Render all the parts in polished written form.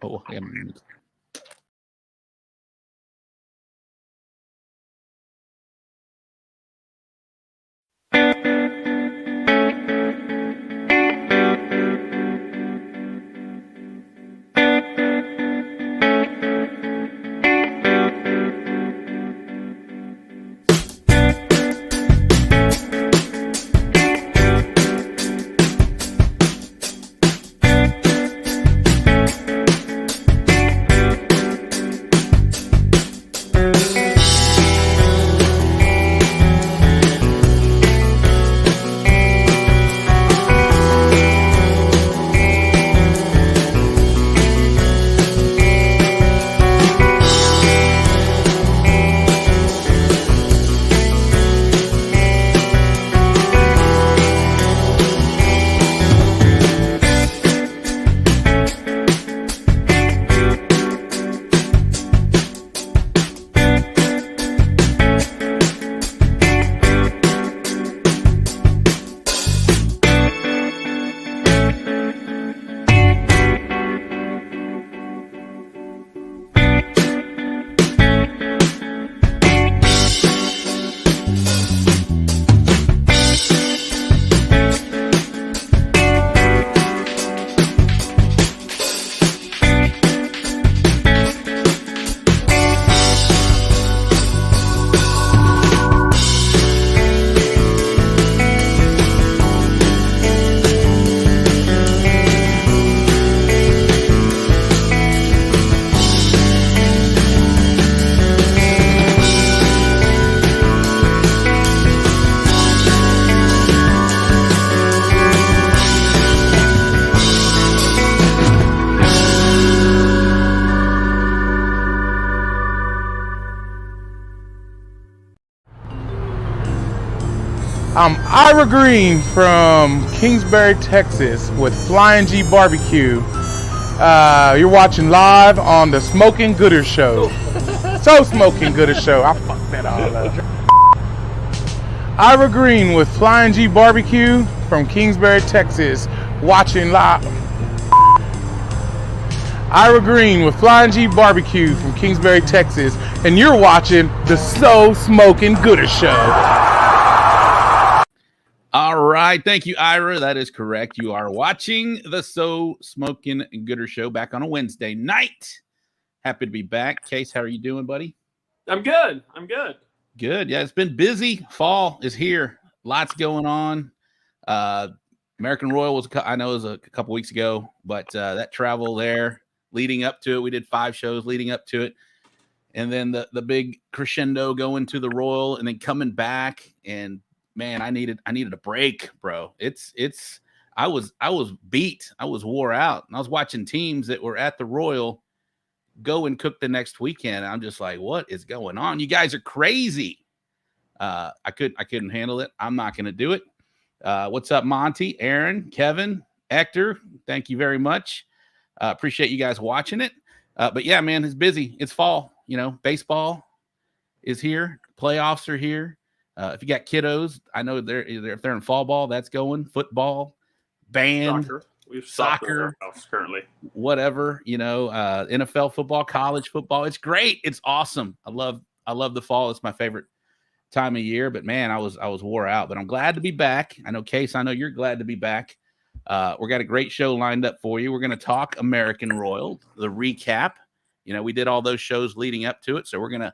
Oh, I am. I'm Ira Green from Kingsbury, Texas with Flying G Barbecue. You're watching live on the Smokin Gooder Show. So Smokin Gooder Show. I fucked that all up. Ira Green with Flying G Barbecue from Kingsbury, Texas, watching live. Ira Green with Flying G Barbecue from Kingsbury, Texas, and you're watching the So Smokin Gooder Show. All right. Thank you, Ira. That is correct. You are watching the So Smokin Gooder Show back on a Wednesday night. Happy to be back. Case, how are you doing, buddy? I'm good. Good. Yeah, it's been busy. Fall is here. Lots going on. American Royal was, I know, it was a couple weeks ago, but that travel there leading up to it, we did 5 shows leading up to it. And then the big crescendo going to the Royal and then coming back, and man, I needed a break, bro. I was beat. I was wore out. And I was watching teams that were at the Royal go and cook the next weekend. I'm just like, what is going on? You guys are crazy. I couldn't handle it. I'm not going to do it. What's up, Monty, Aaron, Kevin, Hector? Thank you very much. Appreciate you guys watching it. But yeah, man, it's busy. It's fall. You know, baseball is here. Playoffs are here. If you got kiddos, I know if they're in fall ball, that's going. Football, band, soccer, currently, whatever, you know, NFL football, college football. It's great. It's awesome. I love the fall. It's my favorite time of year. But man, I was wore out. But I'm glad to be back. I know, Case, I know you're glad to be back. We got a great show lined up for you. We're going to talk American Royal, the recap. You know, we did all those shows leading up to it, so we're going to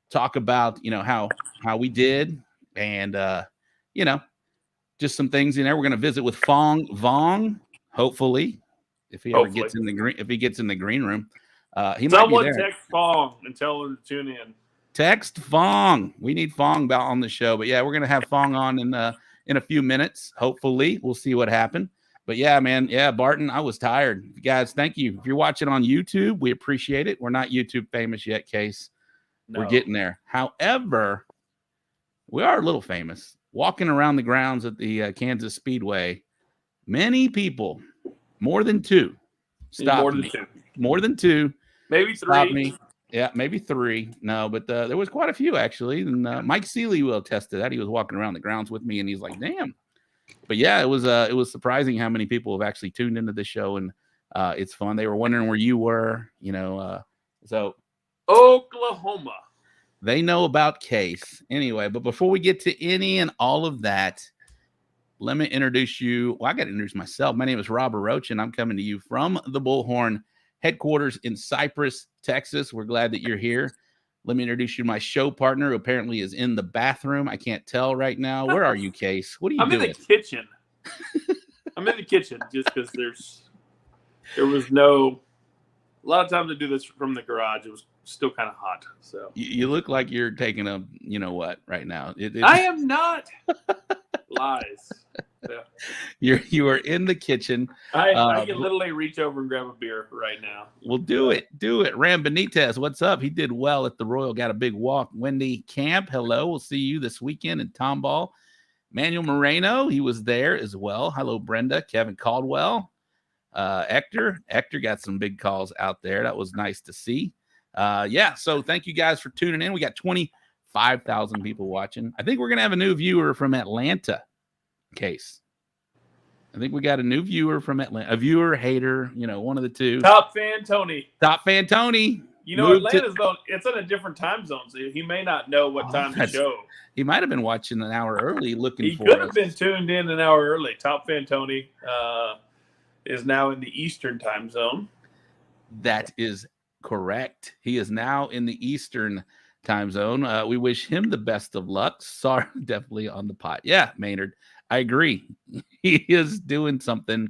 talk about, you know, how we did, and you know, just some things in there. We're going to visit with Vuong, hopefully, if he ever gets in the green room. He Someone might be there. text Phong and tell him to tune in. Text Phong. We need Phong on the show, but yeah, we're going to have Phong on in a few minutes. Hopefully, we'll see what happened. But yeah, man, yeah, Barton, I was tired. Guys, thank you. If you're watching on YouTube, we appreciate it. We're not YouTube famous yet, Case. No. We're getting there. However, we are a little famous. Walking around the grounds at the Kansas Speedway, many people, more than 2, stopped me. More than 2. Maybe 3. Stopped me. Yeah, maybe 3. No, but there was quite a few, actually. And Mike Seeley will attest to that. He was walking around the grounds with me, and he's like, damn. But yeah, it was surprising how many people have actually tuned into the show and It's fun. They were wondering where you were, so Oklahoma. they know about Case. Anyway, but before we get to any and all of that, let me introduce you. Well, I got to introduce myself. My name is Robert Roach, and I'm coming to you from the Bullhorn headquarters in Cypress, Texas. We're glad that you're here. Let me introduce you to my show partner, who apparently is in the bathroom. I can't tell right now. Where are you, Case? What are you doing? I'm in the kitchen. I'm in the kitchen just because there was no. A lot of times I do this from the garage. It was still kind of hot. So you look like you're taking a, right now. I am not. Lies. Yeah. You are in the kitchen. I can literally reach over and grab a beer right now. Well, do it. Ram Benitez, what's up? He did well at the Royal. Got a big walk. Wendy Camp, hello. We'll see you this weekend in Tomball. Manuel Moreno, he was there as well. Hello, Brenda. Kevin Caldwell. Hector got some big calls out there. That was nice to see. So thank you guys for tuning in. We got 25,000 people watching. I think we're gonna have a new viewer from Atlanta. Case, I think we got a new viewer from Atlanta, a viewer, hater, one of the two. Top fan Tony. Atlanta's though, it's in a different time zone, so he may not know what time to show. He might have been watching an hour early looking for us. He could have been tuned in an hour early. Top fan Tony is now in the Eastern time zone. That is correct. He is now in the Eastern time zone. We wish him the best of luck. Sorry, definitely on the pot. Yeah, Maynard, I agree. He is doing something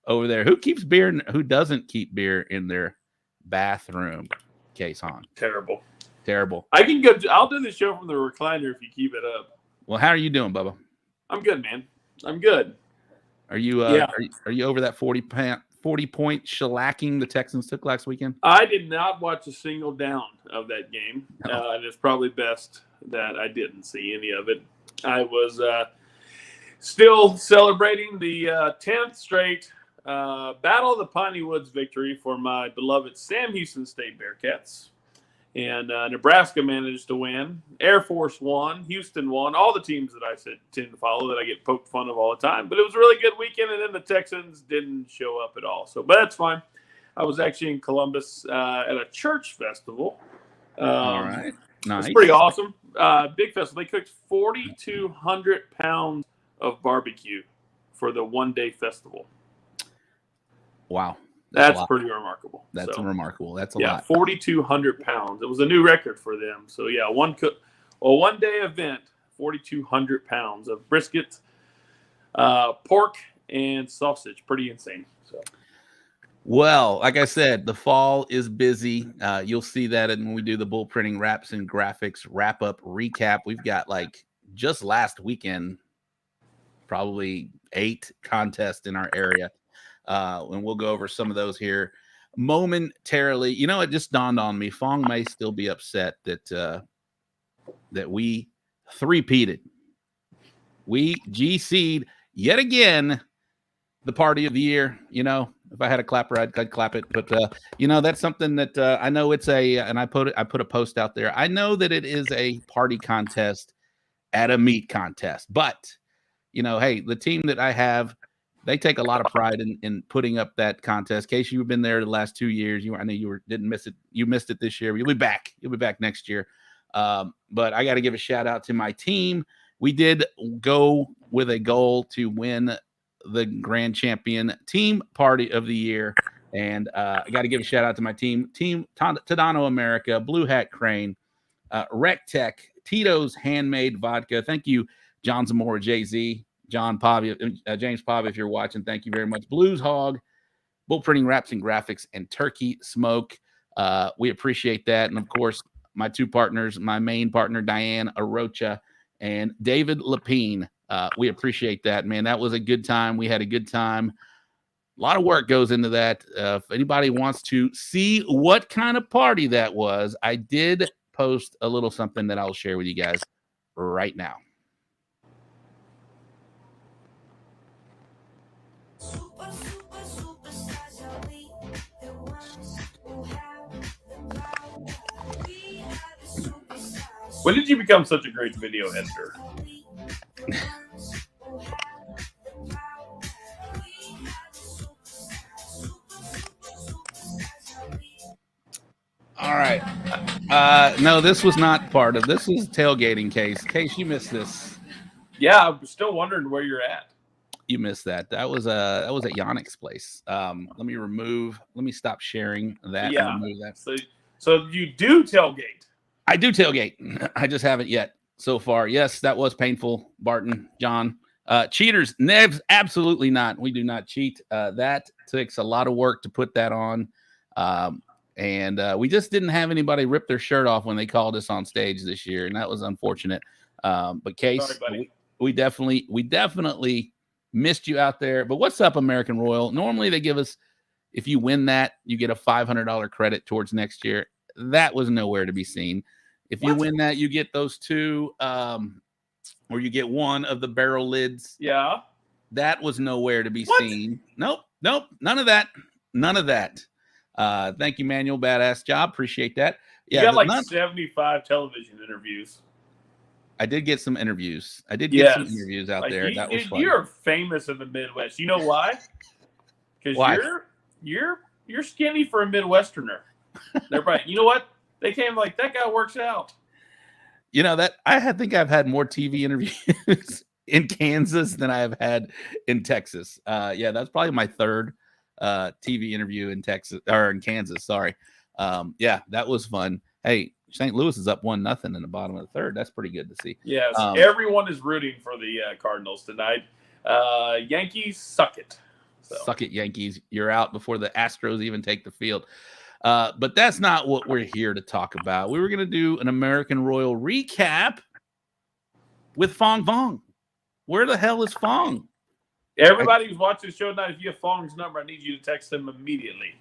over there. Who keeps beer and who doesn't keep beer in their bathroom? Case on. Terrible. I can go. I'll do the show from the recliner if you keep it up. Well, how are you doing, Bubba? I'm good, man. I'm good. Are you? Are you over that 40-point shellacking the Texans took last weekend? I did not watch a single down of that game, and it's probably best that I didn't see any of it. I was still celebrating the 10th straight Battle of the Piney Woods victory for my beloved Sam Houston State Bearcats. And Nebraska managed to win. Air Force won. Houston won. All the teams that I tend to follow that I get poked fun of all the time. But it was a really good weekend, and then the Texans didn't show up at all. But that's fine. I was actually in Columbus at a church festival. All right. Nice. It's pretty awesome. Big festival. They cooked 4,200 pounds of barbecue for the one-day festival. Wow. That's pretty remarkable. That's remarkable. That's a lot. 4,200 pounds. It was a new record for them. So, yeah, one-day event, 4,200 pounds of brisket, pork, and sausage. Pretty insane. So, well, like I said, the fall is busy. You'll see that when we do the bull printing wraps and graphics wrap-up recap. We've got, just last weekend, probably 8 contests in our area. And we'll go over some of those here momentarily. It just dawned on me. Phong may still be upset that we three-peated. We GC'd yet again the party of the year. If I had a clapper, I'd clap it. But that's something that I know it's and I put a post out there. I know that it is a party contest at a meat contest, but hey, the team that I have, they take a lot of pride in putting up that contest. Case, you've been there the last 2 years. I know didn't miss it. You missed it this year. You'll be back. You'll be back next year. But I got to give a shout out to my team. We did go with a goal to win the grand champion team party of the year. And I got to give a shout out to my team Tadano America, Blue Hat Crane, Rec Tech, Tito's Handmade Vodka. Thank you, John Zamora, Jay-Z. John Pavi, James Pavi, if you're watching, thank you very much. Blues Hog, Bull Printing Wraps and Graphics, and Turkey Smoke. We appreciate that. And, of course, my 2 partners, my main partner, Diane Arocha, and David Lapine. We appreciate that, man. That was a good time. We had a good time. A lot of work goes into that. If anybody wants to see what kind of party that was, I did post a little something that I'll share with you guys right now. When did you become such a great video editor? All right. No, this was not part of this. Was tailgating case. Case, you missed this. Yeah, I'm still wondering where you're at. You missed that. That was at Yannick's place. Let me stop sharing that. Yeah. And remove that. So you do tailgate. I do tailgate. I just haven't yet so far. Yes, that was painful. Barton, John, cheaters. Nebs, absolutely not. We do not cheat. That takes a lot of work to put that on. And we just didn't have anybody rip their shirt off when they called us on stage this year, and that was unfortunate. But Case, sorry, we definitely missed you out there. But what's up, American Royal? Normally they give us, if you win that, you get a $500 credit towards next year. That was nowhere to be seen. If you win that, you get those two, or you get one of the barrel lids. Yeah. That was nowhere to be seen. Nope. None of that. Thank you, Manuel. Badass job. Appreciate that. Yeah, you got like 75 television interviews. I did get some interviews. I did get some interviews out there. That was fun. You're famous in the Midwest. You know why? Because you're skinny for a Midwesterner. Everybody, you know what? They came like, that guy works out. You know that I think I've had more TV interviews in Kansas than I have had in Texas. Yeah, that's probably my third TV interview in Texas or in Kansas. Sorry. Yeah, that was fun. Hey, St. Louis is up 1-0 in the bottom of the third. That's pretty good to see. Yes, everyone is rooting for the Cardinals tonight. Yankees, suck it. So. Suck it, Yankees. You're out before the Astros even take the field. But that's not what we're here to talk about. We were going to do an American Royal recap with Phong. Where the hell is Phong? Everybody who's watching the show tonight, if you have Fong's number, I need you to text him immediately.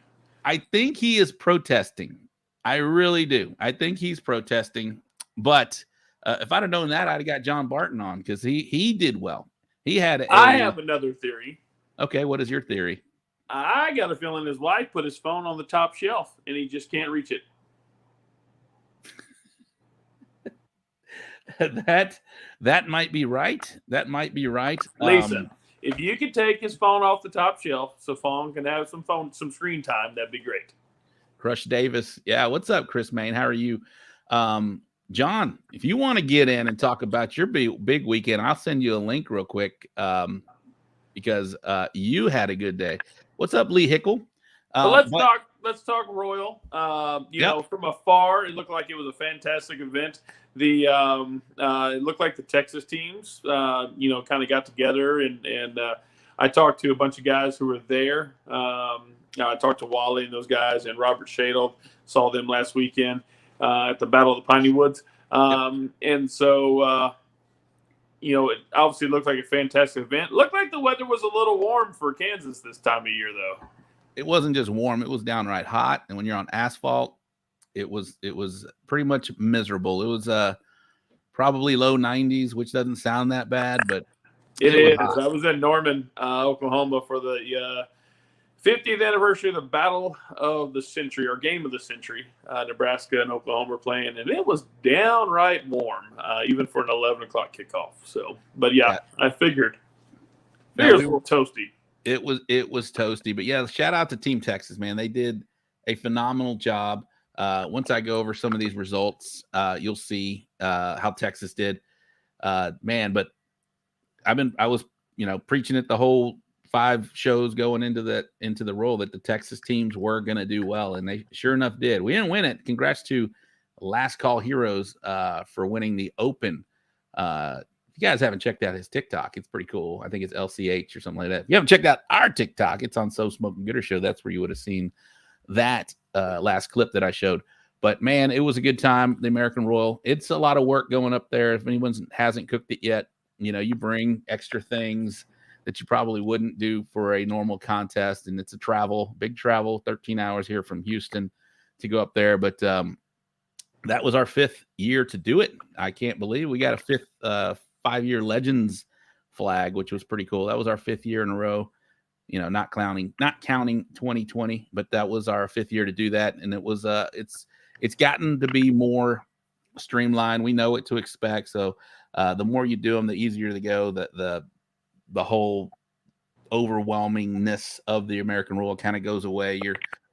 I think he is protesting. I really do. I think he's protesting. But if I'd have known that, I'd have got John Barton on because he did well. I have another theory. Okay, what is your theory? I got a feeling his wife put his phone on the top shelf and he just can't reach it. That might be right. That might be right. Lisa, if you could take his phone off the top shelf so Phong can have some screen time, that'd be great. Crush Davis. Yeah, what's up, Chris Main? How are you? John, if you want to get in and talk about your big weekend, I'll send you a link real quick because you had a good day. What's up, Lee Hickle? Let's talk Royal. You know, from afar, it looked like it was a fantastic event. It looked like the Texas teams, kind of got together, and I talked to a bunch of guys who were there. I talked to Wally and those guys, and Robert Shadle. Saw them last weekend at the Battle of the Piney Woods. And so, it obviously looked like a fantastic event. Looked like the weather was a little warm for Kansas this time of year, though. It wasn't just warm; it was downright hot. And when you're on asphalt, it was pretty much miserable. It was probably low 90s, which doesn't sound that bad, but it is. I was in Norman, Oklahoma, for the 50th anniversary of the Battle of the Century, or Game of the Century. Nebraska and Oklahoma were playing, and it was downright warm, even for an 11 o'clock kickoff. So, but yeah. I figured it was a little toasty. It was toasty, but yeah, shout out to Team Texas, man. They did a phenomenal job. Once I go over some of these results, you'll see how Texas did, man. But I was preaching it the whole 5 shows going into the role that the Texas teams were going to do well, and they sure enough did. We didn't win it. Congrats to Last Call Heroes for winning the Open. If you guys haven't checked out his TikTok, it's pretty cool. I think it's LCH or something like that. If you haven't checked out our TikTok, it's on So Smokin Gooder Show. That's where you would have seen that last clip that I showed. But man, it was a good time. The American Royal. It's a lot of work going up there. If anyone hasn't cooked it yet, you bring extra things that you probably wouldn't do for a normal contest. And it's a big travel, 13 hours here from Houston to go up there. But that was our 5th year to do it. I can't believe we got a 5th 5-year Legends flag, which was pretty cool. That was our 5th year in a row. Not counting 2020, but that was our 5th year to do that. And it was it's gotten to be more streamlined. We know what to expect. So the more you do them, the easier they go. The whole overwhelmingness of the American Royal kind of goes away.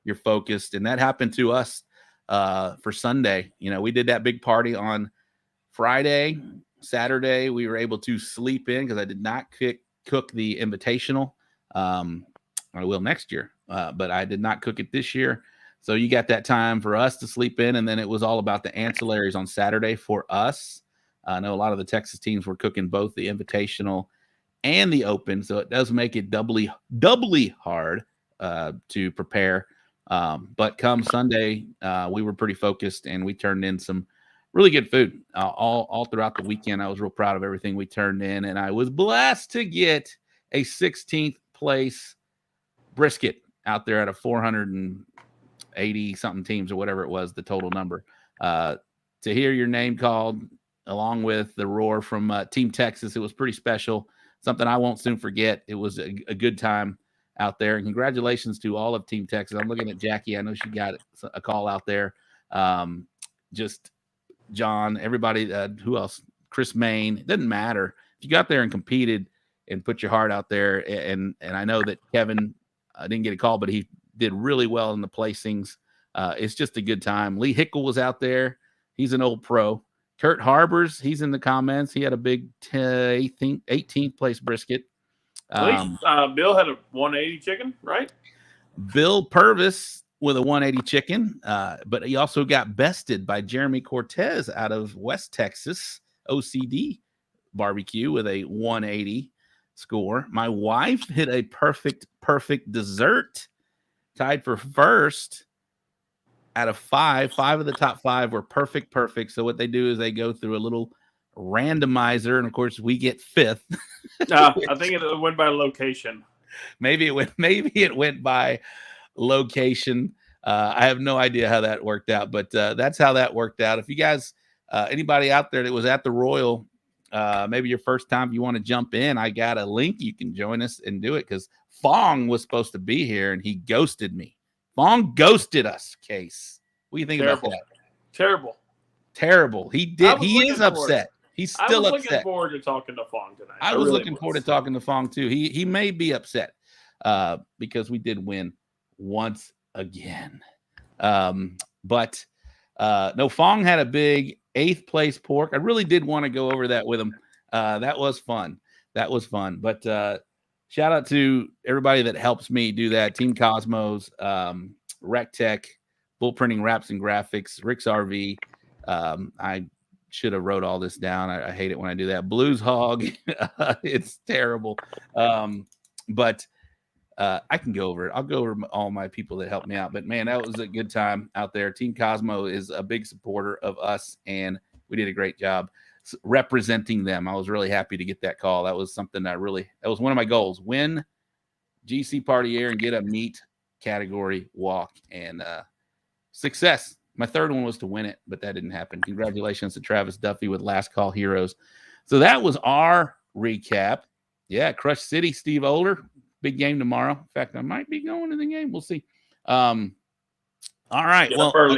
You're focused, and that happened to us for Sunday. We did that big party on Friday. Saturday, we were able to sleep in because I did not cook the invitational. I will next year, but I did not cook it this year. So you got that time for us to sleep in, and then it was all about the ancillaries on Saturday for us. I know a lot of the Texas teams were cooking both the invitational and the open, so it does make it doubly hard to prepare. But come Sunday, we were pretty focused, and we turned in some really good food all throughout the weekend. I was real proud of everything we turned in, and I was blessed to get a 16th place brisket out there out of 480 something teams or whatever it was, the total number. To hear your name called along with the roar from Team Texas, it was pretty special. Something I won't soon forget. It was a good time out there. And congratulations to all of Team Texas. I'm looking at Jackie. I know she got a call out there. Just John, everybody, who else? Chris Main. It doesn't matter. If you got there and competed and put your heart out there, and I know that Kevin didn't get a call, but he did really well in the placings. It's just a good time. Lee Hickle was out there. He's an old pro. Kurt Harbors, he's in the comments. He had a big 18th place brisket. Bill had a 180 chicken, right? Bill Purvis with a 180 chicken, but he also got bested by Jeremy Cortez out of West Texas, OCD barbecue with a 180 score. My wife hit a perfect dessert, tied for first out of 5. 5 of the top 5 were perfect. So what they do is they go through a little randomizer, and of course we get 5th. I think it went by location. Maybe it went by location. I have no idea how that worked out, but that's how that worked out. If you guys, anybody out there that was at the Royal, maybe your first time, if you want to jump in, I got a link. You can join us and do it, because Phong was supposed to be here and he ghosted me. Phong ghosted us, Case. What do you think about that? Terrible. He did. He is upset. He's still upset. I was looking forward to talking to Phong tonight. I was looking forward to talking to Phong too. He may be upset because we did win once again. But no, Phong had a big 8th place pork. I really did want to go over that with him. That was fun. But shout out to everybody that helps me do that. Team Cosmos, Rec Tech, Bull Printing Wraps and Graphics, Rick's RV. I should have wrote all this down. I hate it when I do that. Blues Hog. It's terrible. But I can go over it. I'll go over all my people that helped me out. But, man, that was a good time out there. Team Cosmo is a big supporter of us, and we did a great job representing them. I was really happy to get that call. That was something that was one of my goals. Win GC Party Year and get a meat category walk. And success. My third one was to win it, but that didn't happen. Congratulations to Travis Duffy with Last Call Heroes. So that was our recap. Yeah, Crush City, Steve Oler. Big game tomorrow. In fact, I might be going to the game. We'll see. All right. Well,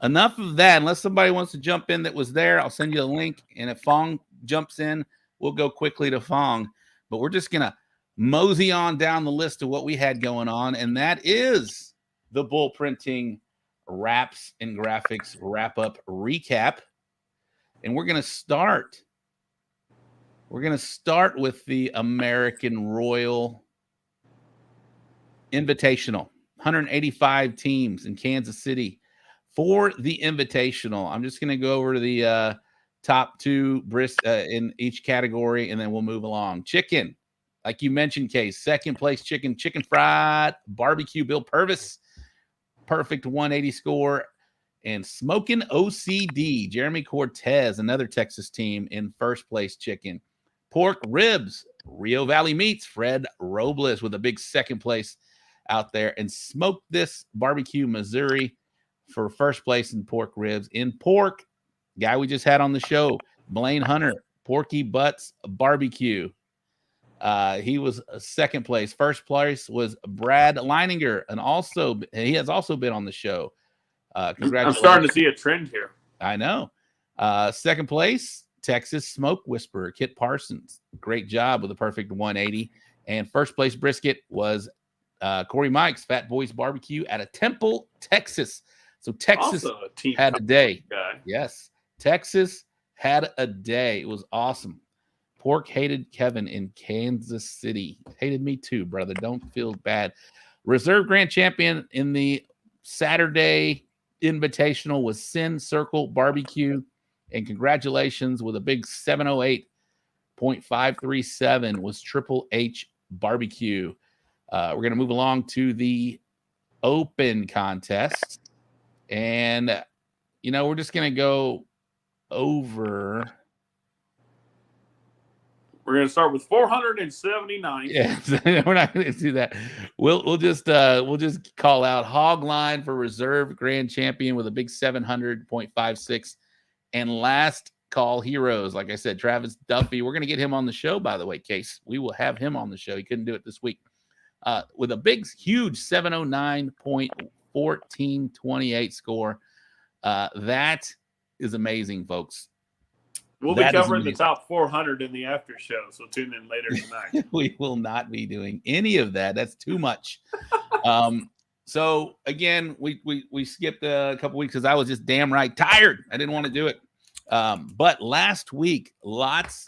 enough of that. Unless somebody wants to jump in that was there, I'll send you a link. And if Phong jumps in, we'll go quickly to Phong. But we're just going to mosey on down the list of what we had going on. And that is the Bull Printing Wraps and Graphics wrap-up recap. And we're going to start with the American Royal Invitational. 185 teams in Kansas City for the Invitational. I'm just going to go over to the top 2 in each category, and then we'll move along. Chicken, like you mentioned, Case, 2nd place chicken fried barbecue, Bill Purvis, perfect 180 score. And Smokin OCD, Jeremy Cortez, another Texas team, in 1st place chicken. Pork ribs, Rio Valley Meats, Fred Robles with a big 2nd place out there. And Smoke This Barbecue, Missouri, for 1st place in pork ribs. In pork, guy we just had on the show, Blaine Hunter, Porky Butts Barbecue. He was 2nd place. 1st place was Brad Leininger, and he has also been on the show. Congratulations. I'm starting to see a trend here. I know. 2nd place, Texas Smoke Whisperer, Kit Parsons. Great job with a perfect 180. And 1st place brisket was Corey Mike's Fat Boys Barbecue out of Temple, Texas. So Texas Also a team had a day. guy. Yes, Texas had a day. It was awesome. Pork hated Kevin in Kansas City. Hated me too, brother. Don't feel bad. Reserve Grand Champion in the Saturday Invitational was Sin Circle Barbecue. And congratulations with a big 708.537 was Triple H Barbecue. We're going to move along to the open contest. And, we're just going to go over. We're going to start with 479. Yeah, we're not going to do that. We'll just call out Hog Line for Reserve Grand Champion with a big 700.56. And last call heroes, like I said, Travis Duffy. We're going to get him on the show, by the way, Case. We will have him on the show. He couldn't do it this week. With a big, huge 709.1428 score. That is amazing, folks. We'll be covering the top 400 in the after show, so tune in later tonight. We will not be doing any of that. That's too much. So again, we skipped a couple weeks because I was just damn right tired. I didn't want to do it. But last week, lots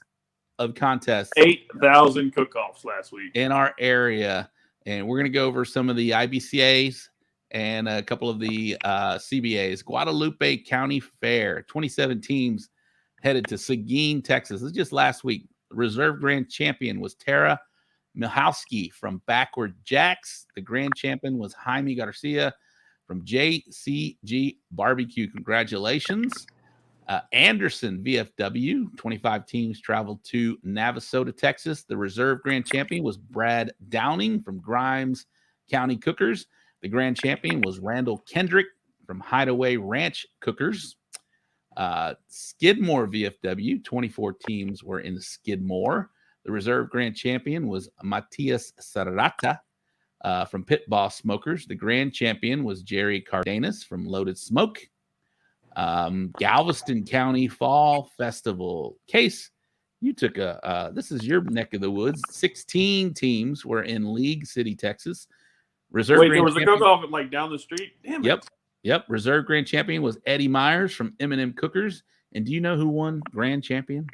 of contests. 8,000 cook-offs last week in our area, and we're going to go over some of the IBCAs and a couple of the CBAs. Guadalupe County Fair, 27 teams headed to Seguin, Texas. This is just last week. The Reserve Grand Champion was Tara Mihalski from Backward Jacks. The Grand Champion was Jaime Garcia from JCG Barbecue. Congratulations. Anderson VFW, 25 teams traveled to Navasota, Texas. The Reserve Grand Champion was Brad Downing from Grimes County Cookers. The Grand Champion was Randall Kendrick from Hideaway Ranch Cookers. Skidmore VFW, 24 teams were in Skidmore. The Reserve Grand Champion was Matias Serrata from Pit Boss Smokers. The Grand Champion was Jerry Cardenas from Loaded Smoke. Galveston County Fall Festival. Case, you took this is your neck of the woods. 16 teams were in League City, Texas. Reserve Wait, Grand there was Champion, a cook-off like down the street? Damn it. Yep. Reserve Grand Champion was Eddie Myers from M&M Cookers. And do you know who won Grand Champion?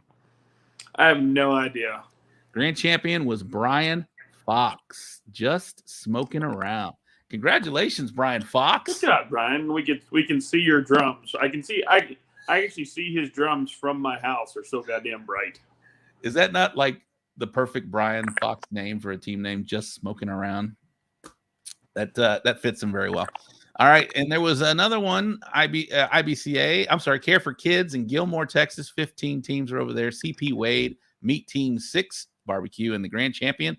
I have no idea. Grand Champion was Brian Fox. Just smoking around. Congratulations, Brian Fox. Good job, Brian. We can see your drums. I actually see his drums from my house. They're so goddamn bright. Is that not like the perfect Brian Fox name for a team name? Just smoking around. That fits him very well. All right, and there was another one, IBCA. I'm sorry, Care for Kids in Gilmore, Texas. 15 teams are over there. CP Wade, Meat Team 6 Barbecue, and the Grand Champion,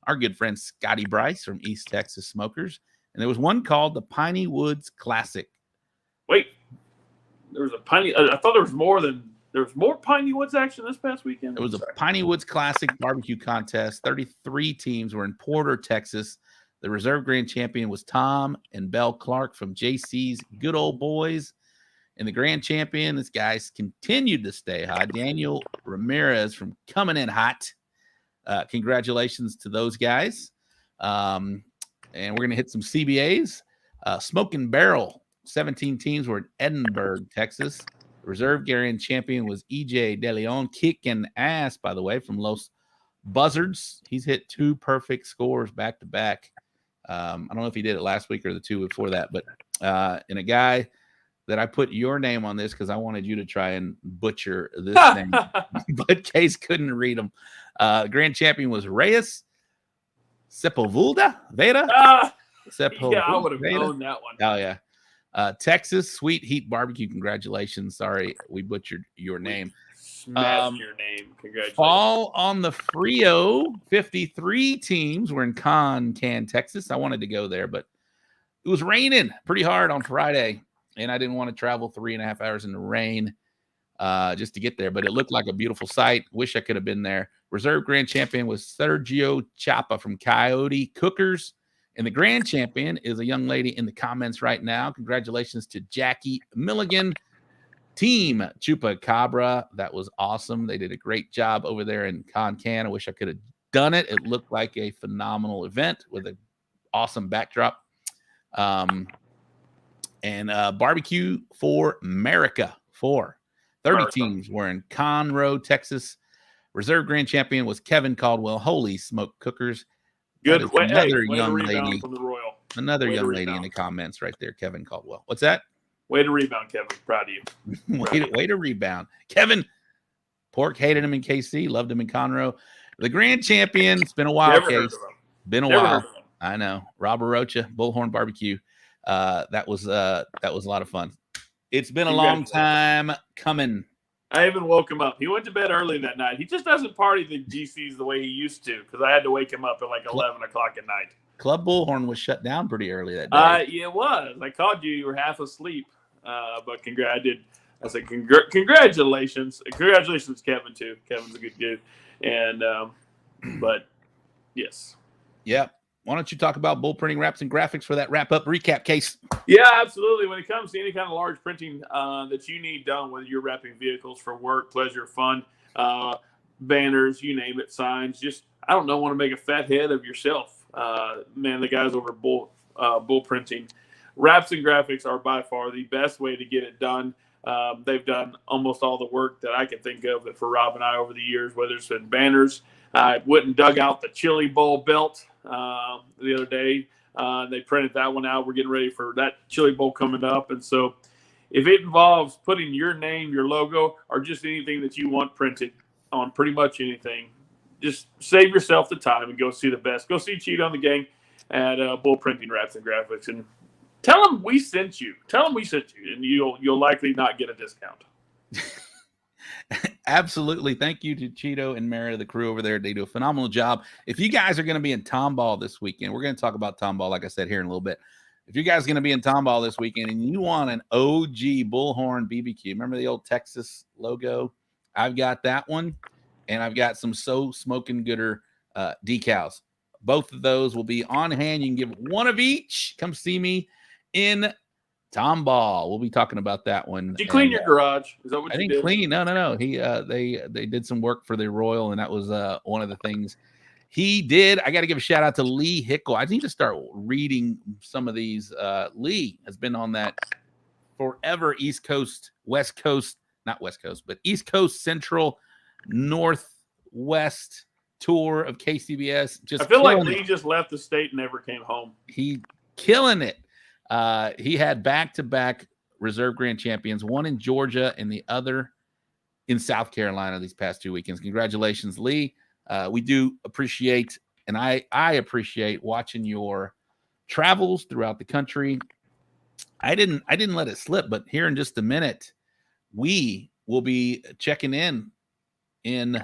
our good friend Scotty Bryce from East Texas Smokers. And there was one called the Piney Woods Classic. Wait, there was a Piney. I thought there was more Piney Woods action this past weekend. It was a Piney Woods Classic barbecue contest. 33 teams were in Porter, Texas. The Reserve Grand Champion was Tom and Belle Clark from JC's Good Old Boys. And the Grand Champion, this guy's continued to stay hot. Daniel Ramirez from Coming In Hot. Congratulations to those guys. And we're going to hit some CBAs. Smokin' Barrel, 17 teams were in Edinburgh, Texas. The Reserve Grand Champion was EJ De Leon, kicking ass, by the way, from Los Buzzards. He's hit 2 perfect scores back-to-back. I don't know if he did it last week or the 2 before that, but and a guy that I put your name on this because I wanted you to try and butcher this name, but Case couldn't read them. Grand Champion was Reyes Sepulveda Veda. Yeah, I would have known that one. Oh yeah, Texas Sweet Heat Barbecue. Congratulations. Sorry, we butchered your name. Smashed your name. Congratulations. Fall on the Frio. 53 teams were in Can, Texas. I wanted to go there, but it was raining pretty hard on Friday, and I didn't want to travel 3.5 hours in the rain just to get there. But it looked like a beautiful sight. Wish I could have been there. Reserve Grand Champion was Sergio Chapa from Coyote Cookers. And the Grand Champion is a young lady in the comments right now. Congratulations to Jackie Milligan. Team Chupacabra. That was awesome. They did a great job over there in Can. I wish I could have done it. It looked like a phenomenal event with an awesome backdrop. And And Barbecue for America 4. 30 teams were in Conroe, Texas. Reserve Grand Champion was Kevin Caldwell. Holy smoke cookers. Good. Another young lady from the Royal. Another young lady in the comments right there, Kevin Caldwell. What's that? Way to rebound, Kevin. Proud of you. way to rebound. Kevin, Pork hated him in KC, loved him in Conroe. The grand champion, it's been a while, case. Been a while. I know. Robert Rocha, Bullhorn Barbecue. That was a lot of fun. It's been a long time coming. I even woke him up. He went to bed early that night. He just doesn't party the GCs the way he used to because I had to wake him up at like 11 o'clock at night. Club Bullhorn was shut down pretty early that day. Yeah, it was. I called you. You were half asleep. But I said, congratulations. Congratulations, Kevin, too. Kevin's a good dude. And, but, yes. Yep. Why don't you talk about bull printing wraps and graphics for that wrap-up recap case? Yeah, absolutely. When it comes to any kind of large printing that you need done, whether you're wrapping vehicles for work, pleasure, fun, banners, you name it, signs, just, I don't know, want to make a fat head of yourself. Man, the guys over bull printing. Wraps and graphics are by far the best way to get it done. They've done almost all the work that I can think of for Rob and I over the years, whether it's been banners. I went and dug out the Chili Bowl belt the other day. They printed that one out. We're getting ready for that Chili Bowl coming up. And so if it involves putting your name, your logo, or just anything that you want printed on pretty much anything, just save yourself the time and go see the best. Go see Cheat on the Gang at Bull Printing Wraps and Graphics. And tell them we sent you. And you'll likely not get a discount. Absolutely. Thank you to Cheeto and Mara, the crew over there. They do a phenomenal job. If you guys are going to be in Tomball this weekend, we're going to talk about Tomball, like I said, here in a little bit. If you guys are going to be in Tomball this weekend and you want an OG Bullhorn BBQ, remember the old Texas logo? I've got that one, and I've got some So Smokin' Gooder decals. Both of those will be on hand. You can give one of each. Come see me in Tomball. We'll be talking about that one. Did you clean your garage? Is that what you did? I didn't clean. No. They did some work for the Royal, and that was one of the things he did. I got to give a shout out to Lee Hickle. I need to start reading some of these. Lee has been on that forever East Coast, West Coast, not West Coast, but East Coast, Central, Northwest tour of KCBS. I feel like Lee just left the state and never came home. He killing it. He had back-to-back reserve grand champions, one in Georgia and the other in South Carolina these past 2 weekends. Congratulations, Lee. We do appreciate, and I appreciate watching your travels throughout the country. I didn't let it slip, but here in just a minute, we will be checking in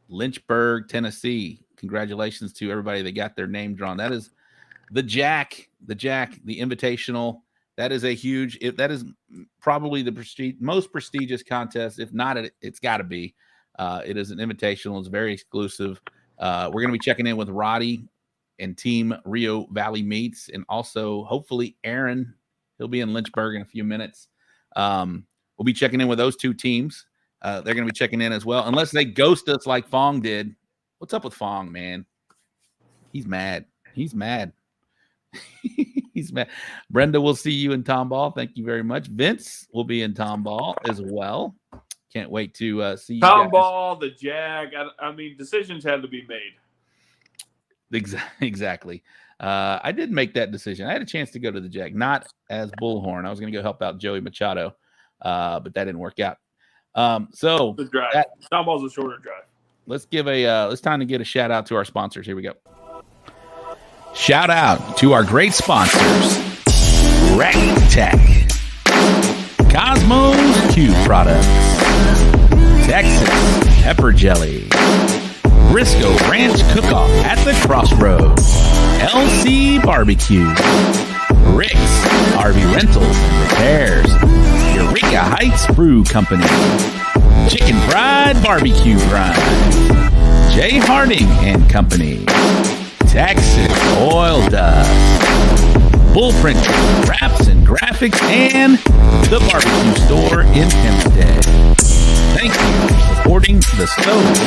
Lynchburg, Tennessee. Congratulations to everybody that got their name drawn. That is the Jack, the Invitational. That is that is probably the most prestigious contest. If not, it's got to be. It is an invitational. It's very exclusive. We're going to be checking in with Roddy and team Rio Valley Meats, and also hopefully Aaron. He'll be in Lynchburg in a few minutes. We'll be checking in with those two teams. They're going to be checking in as well, unless they ghost us like Phong did. What's up with Phong, man? He's mad. He's mad. Brenda, we'll see you in Tomball. Thank you very much. Vince will be in Tomball as well. Can't wait to see you Tomball, the Jag. I mean, decisions had to be made. Exactly. I did make that decision. I had a chance to go to the Jag, not as Bullhorn. I was going to go help out Joey Machado, but that didn't work out. So the drive. Tomball's a shorter drive. Let's give it's time to get a shout out to our sponsors. Here we go. Shout out to our great sponsors, Rec Tech, Cosmos Q Products, Texas Pepper Jelly, Briscoe Ranch Cook-Off at the Crossroads, LC Barbecue, Rick's RV Rentals and Repairs, Eureka Heights Brew Company, Chicken Fried Barbecue Grind, Jay Harding and Company, Texas Oil Dust, Bull Printing, Wraps and Graphics, and the Barbecue Store in Hempstead. Thank you for supporting the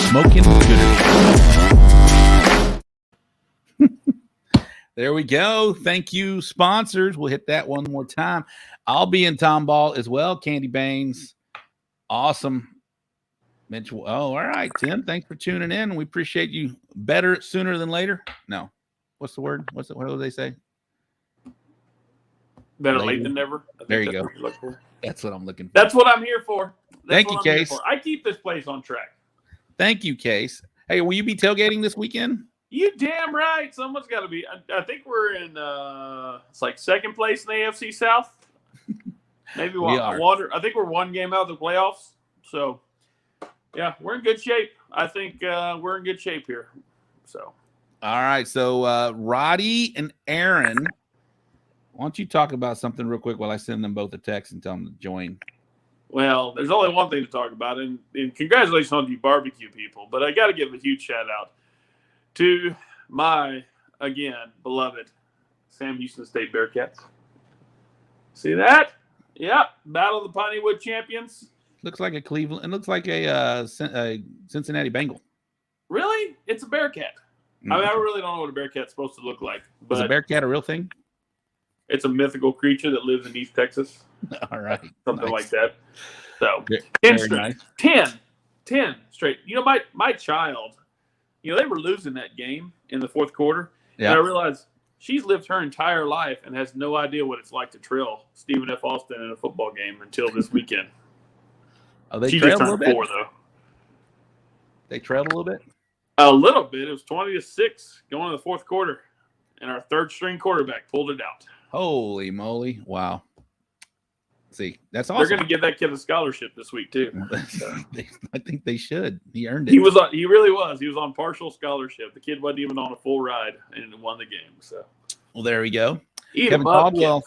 Smokin' Gooder Show. There we go. Thank you, sponsors. We'll hit that one more time. I'll be in Tomball as well. Candy Banes. Awesome. Mitch. Oh, all right, Tim. Thanks for tuning in. We appreciate you. Better sooner than later. No. What's the word? What do they say? Better late than never. There you go. That's what I'm looking for. That's what I'm here for. Thank you, Case. I keep this place on track. Thank you, Case. Hey, will you be tailgating this weekend? You damn right. Someone's got to be. I think we're in. It's like second place in the AFC South. Maybe one. I think we're one game out of the playoffs. So, yeah, we're in good shape. I think we're in good shape here. So. All right. So, Roddy and Aaron, why don't you talk about something real quick while I send them both a text and tell them to join? Well, there's only one thing to talk about, and congratulations on you barbecue people. But I got to give a huge shout out to my, again, beloved Sam Houston State Bearcats. See that? Yep. Battle of the Pineywood champions. Looks like a Cleveland. It looks like a Cincinnati Bengal. Really? It's a Bearcat. I mean, I really don't know what a Bearcat's supposed to look like. But is a Bearcat a real thing? It's a mythical creature that lives in East Texas. All right. Something like that. So, 10 Very straight. nice. 10 straight. You know, my child, they were losing that game in the fourth quarter. Yeah. And I realized she's lived her entire life and has no idea what it's like to trail Stephen F. Austin in a football game until this weekend. Oh, they she trailed just a little turned bit? 4, though. They trailed a little bit? A little bit. It was 20-6 going to the fourth quarter. And our third-string quarterback pulled it out. Holy moly. Wow. See, that's awesome. They're going to give that kid a scholarship this week, too. I think they should. He earned it. He really was. He was on partial scholarship. The kid wasn't even on a full ride and won the game. So, well, there we go. Kevin Caldwell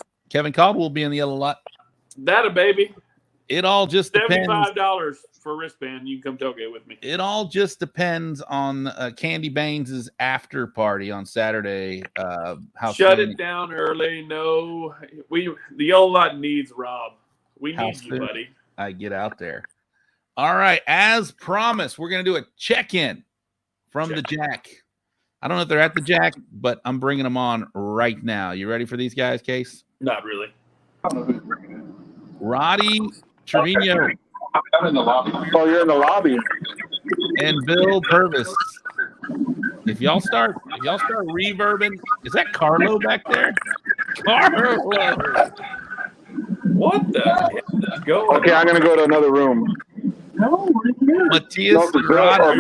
will be in the yellow lot. That a baby. It all just depends. $75 for a wristband. You can come tailgate with me. It all just depends on Candy Baines' after party on Saturday. Shut it down early. No, the yellow lot needs Rob. We need you, buddy. I get out there. All right, as promised, we're gonna do a check-in from the Jack. I don't know if they're at the Jack, but I'm bringing them on right now. You ready for these guys, Case? Not really. Roddy Trevino. I'm in the lobby. Oh, you're in the lobby. And Bill Purvis. If y'all start reverbing, is that Carlo back there? Carlo. What the heck? Go. Okay, I'm gonna go to another room. Matthias and Roddy.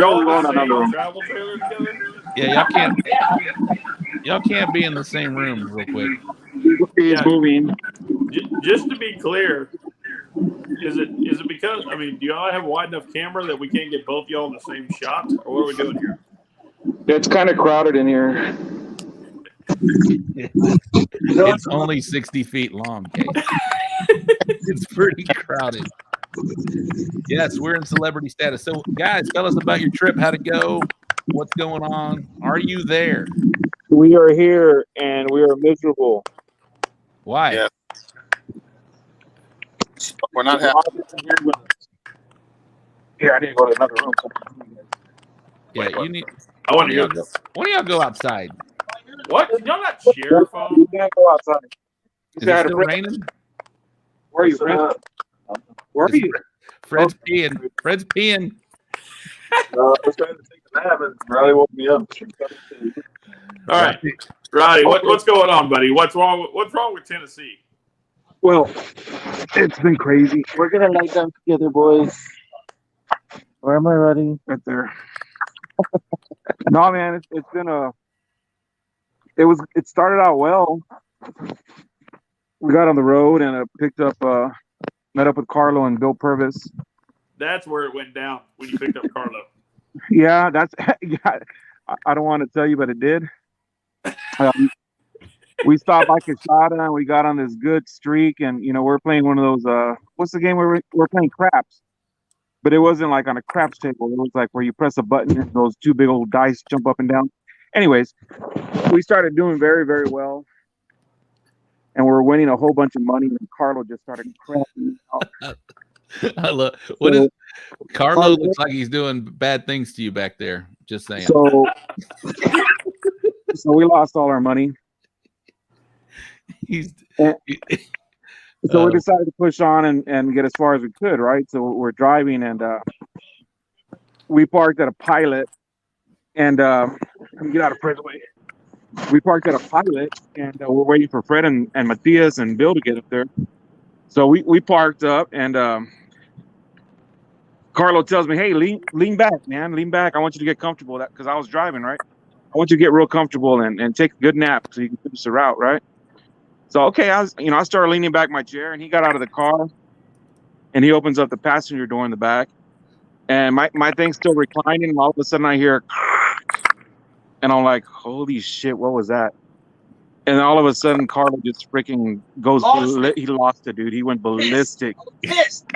Travel trailer together? Yeah, y'all can't be in the same room real quick. He's moving. Just to be clear, is it because, do y'all have a wide enough camera that we can't get both y'all in the same shot? Or what are we doing here? It's kind of crowded in here. It's only 60 feet long, Kate. It's pretty crowded. Yes, we're in celebrity status. So, guys, tell us about your trip. How'd it go? What's going on? Are you there? We are here, and we are miserable. Why? Yeah. We're not happy. Here, I need to go to another room. Yeah, you need. I want to go. Why don't y'all go outside? What? Y'all not share phone? You can't go outside. Is it still raining? Where are you, Fred? Where are you? Fred's peeing. Fred's peeing. I was trying to take a nap, and Riley woke me up. All right, Roddy, what's going on, buddy? What's wrong with Tennessee? Well, it's been crazy. We're gonna lay down together, boys. Where am I, Roddy? Right there. No, man, it's been it started out well. We got on the road and met up with Carlo and Bill Purvis. That's where it went down when you picked up Carlo. Yeah, I don't want to tell you, but it did. We stopped by Casada and we got on this good streak, and we're playing one of those. What's the game where we're playing craps? But it wasn't like on a craps table. It was like where you press a button and those two big old dice jump up and down. Anyways, we started doing very, very well, and we're winning a whole bunch of money. And Carlo just started crapping out. I love Carlo looks like he's doing bad things to you back there. Just saying. So we lost all our money. He's So we decided to push on and get as far as we could, right? So we're driving, and we parked at a Pilot, and let me get out of Fred's way. We parked at a Pilot, and we're waiting for Fred and Matthias and Bill to get up there. So we parked up, and Carlo tells me, "Hey, lean back, man, lean back. I want you to get comfortable." That because I was driving, right? I want you to get real comfortable and take a good nap so you can finish the route, right? So okay, I started leaning back my chair, and he got out of the car, and he opens up the passenger door in the back, and my thing's still reclining, and all of a sudden I hear, and I'm like, holy shit, what was that? And all of a sudden, Carlo just freaking goes. He lost it, dude. He went ballistic. Pissed.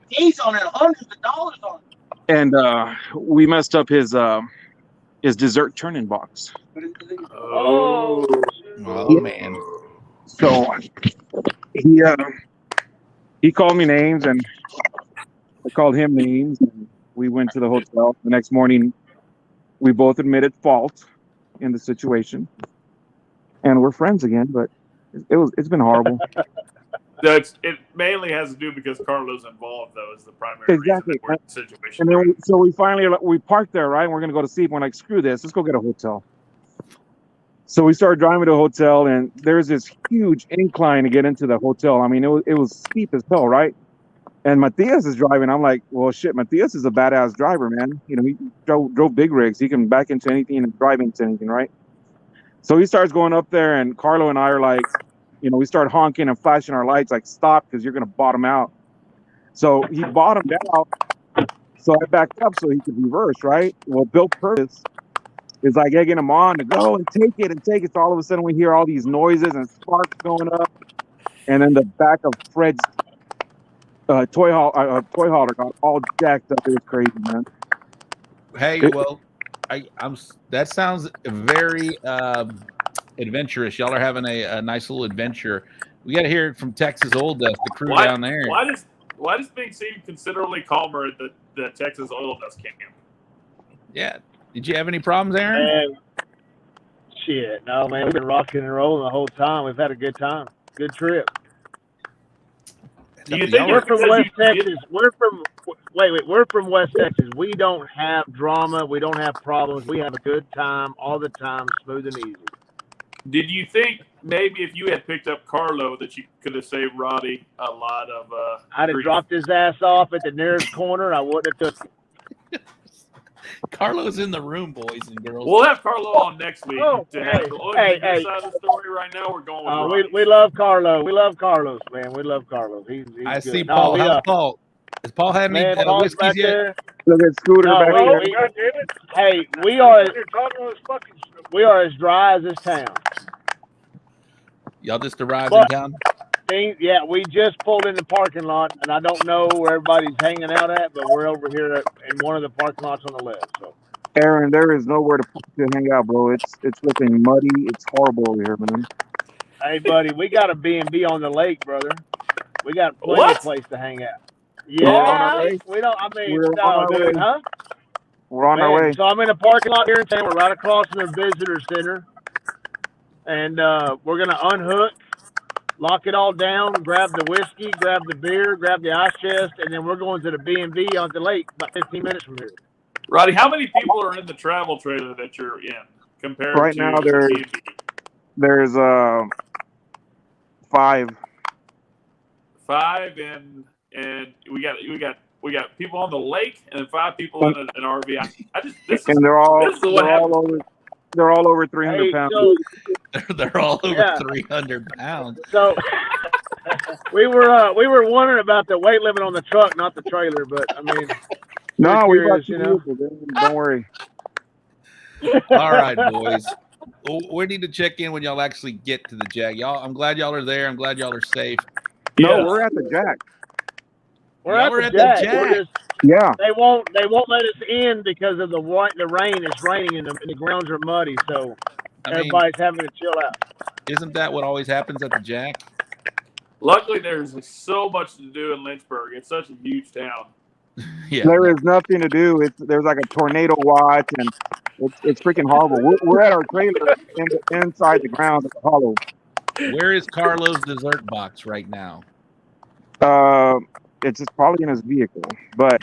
He's on it, hundreds of dollars on it. And we messed up his dessert turning box. Oh, man. So he called me names, and I called him names, and we went to the hotel. The next morning, we both admitted fault in the situation, and we're friends again. But it's been horrible. It mainly has to do because Carlo's involved, though, is the primary Exactly. reason that we're in the situation. And then so we finally parked there, right? And we're gonna go to sleep. We're like, screw this, let's go get a hotel. So we started driving to a hotel, and there's this huge incline to get into the hotel. I mean, it was steep as hell, right? And Matthias is driving. I'm like, well, shit, Matthias is a badass driver, man. You know, he drove big rigs. He can back into anything and drive into anything, right? So he starts going up there, and Carlo and I are like, we start honking and flashing our lights, like, stop, because you're going to bottom out. So he bottomed out, so I backed up so he could reverse, right? Well, Bill Purvis is like egging him on to go and take it. So all of a sudden we hear all these noises and sparks going up, and then the back of Fred's toy hauler got all jacked up. It was crazy, man. Hey, well, that sounds very adventurous. Y'all are having a nice little adventure. We got to hear it from Texas Oil Dust, the crew down there. Why does things seem considerably calmer at the Texas Oil Dust camp? Yeah. Did you have any problems, Aaron? Man, shit, no, man. We've been rocking and rolling the whole time. We've had a good time. Good trip. Do you think we're from West Texas? We're from West Texas. We don't have drama. We don't have problems. We have a good time all the time, smooth and easy. Did you think maybe if you had picked up Carlo that you could have saved Roddy a lot of I'd have dropped his ass off at the nearest corner. I wouldn't have took him. Carlo's in the room, boys and girls. We'll have Carlo on next week Oh, to have hey. side of the story. Right now, we're going with Roddy. We love Carlo. We love Carlos, man. We love Carlos. He's I good. see Paul. How's Paul? Has Paul had any Paul's whiskeys yet? Look at Scooter back there. Hey, we are as dry as this town. Y'all just arrived in town? Yeah, we just pulled in the parking lot, and I don't know where everybody's hanging out at, but we're over here in one of the parking lots on the left. So, Aaron, there is nowhere to hang out, bro. It's looking muddy. It's horrible over here, man. hey, buddy, we got a B&B on the lake, brother. We got plenty of place to hang out. Yeah, we don't. I mean, no, dude, huh? We're on our way. So I'm in a parking lot here in town. We're right across from the visitor center, and we're gonna unhook. Lock it all down, grab the whiskey, grab the beer, grab the ice chest, and then we're going to the B&B on the lake about 15 minutes from here. Roddy, how many people are in the travel trailer that you're in compared right to now? There's 5. 5, and we got people on the lake, and then 5 people in an RV. They're all over 300 pounds. So, they're all over 300 pounds. So we were wondering about the weight limit on the truck, not the trailer. But I mean, no, we got Don't worry. All right, boys. We need to check in when y'all actually get to the Jag. I'm glad y'all are there. I'm glad y'all are safe. No, we're at the Jack. We're at the Jack. Yeah. They won't let us in because of the rain. It's raining and the grounds are muddy, so everybody's having to chill out. Isn't that what always happens at the Jack? Luckily, there's so much to do in Lynchburg. It's such a huge town. Yeah. There is nothing to do. There's like a tornado watch, and it's freaking horrible. We're at our trailer inside the ground at the hollow. Where is Carlo's dessert box right now? It's just probably in his vehicle, but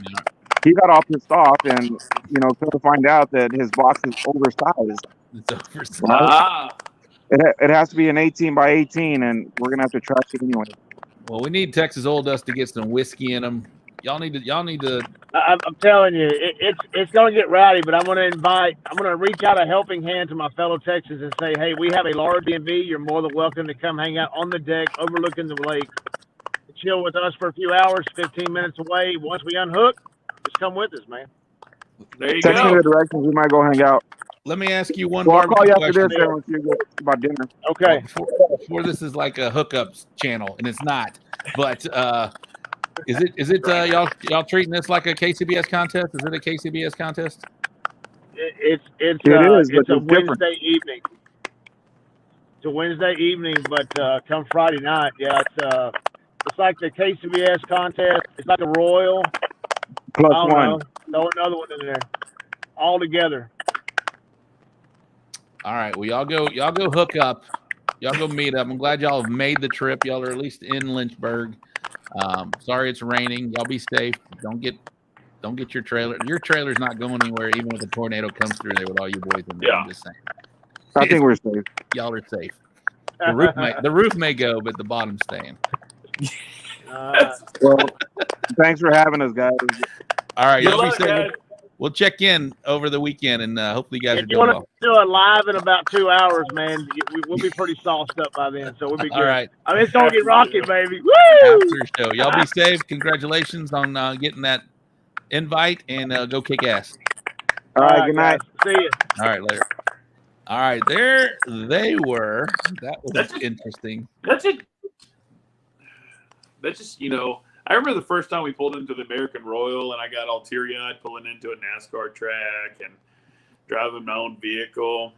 he got all pissed off, and come to find out that his box is oversized. It's oversized. Ah, It has to be an 18 by 18, and we're gonna have to trash it anyway. Well, we need Texas Old Dust to get some whiskey in them. Y'all need to. I'm telling you, it's going to get rowdy, but I'm going to reach out a helping hand to my fellow Texans and say, hey, we have a large Airbnb. You're more than welcome to come hang out on the deck overlooking the lake. Chill with us for a few hours, 15 minutes away. Once we unhook, just come with us, man. there you Text me go. the directions. We might go hang out. Let me ask you one Well, I'll call you barbecue after question. this, Aaron, if you go about dinner. Okay. Before this is like a hookups channel, and it's not. But is it y'all treating this like a KCBS contest? Is it a KCBS contest? It is, but It's a it's different. Wednesday evening. It's a Wednesday evening, but come Friday night, yeah, it's like the KCBS contest. It's like a Royal. Plus I don't one. know. Throw another one in there. All together. All right. Well, y'all go hook up. Y'all go meet up. I'm glad y'all have made the trip. Y'all are at least in Lynchburg. Sorry it's raining. Y'all be safe. Don't get your trailer. Your trailer's not going anywhere, even if a tornado comes through there with all you boys in there. Yeah. I'm just saying. I think we're safe. Y'all are safe. The roof may go, but the bottom's staying. Well, thanks for having us, guys. All right. Good Y'all be luck, safe. guys. We'll check in over the weekend, and hopefully you guys are If you doing want to well. do it live in about 2 hours, man, we'll be pretty sauced up by then, so we'll be good. All right. I mean, it's going to get rocky, baby. Woo! After show. Y'all be safe. Congratulations on getting that invite, and go kick ass. All right, good night. Guys. See you. All right, later. All right, there they were. That was interesting. That's just I remember the first time we pulled into the American Royal, and I got all teary-eyed pulling into a NASCAR track and driving my own vehicle.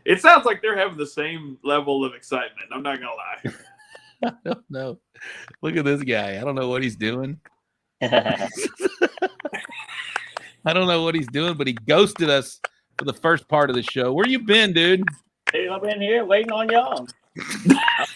It sounds like they're having the same level of excitement. I'm not gonna lie. I don't know. Look at this guy. I don't know what he's doing. I don't know what he's doing, but he ghosted us for the first part of the show. Where you been, dude? Hey, I've been here waiting on y'all.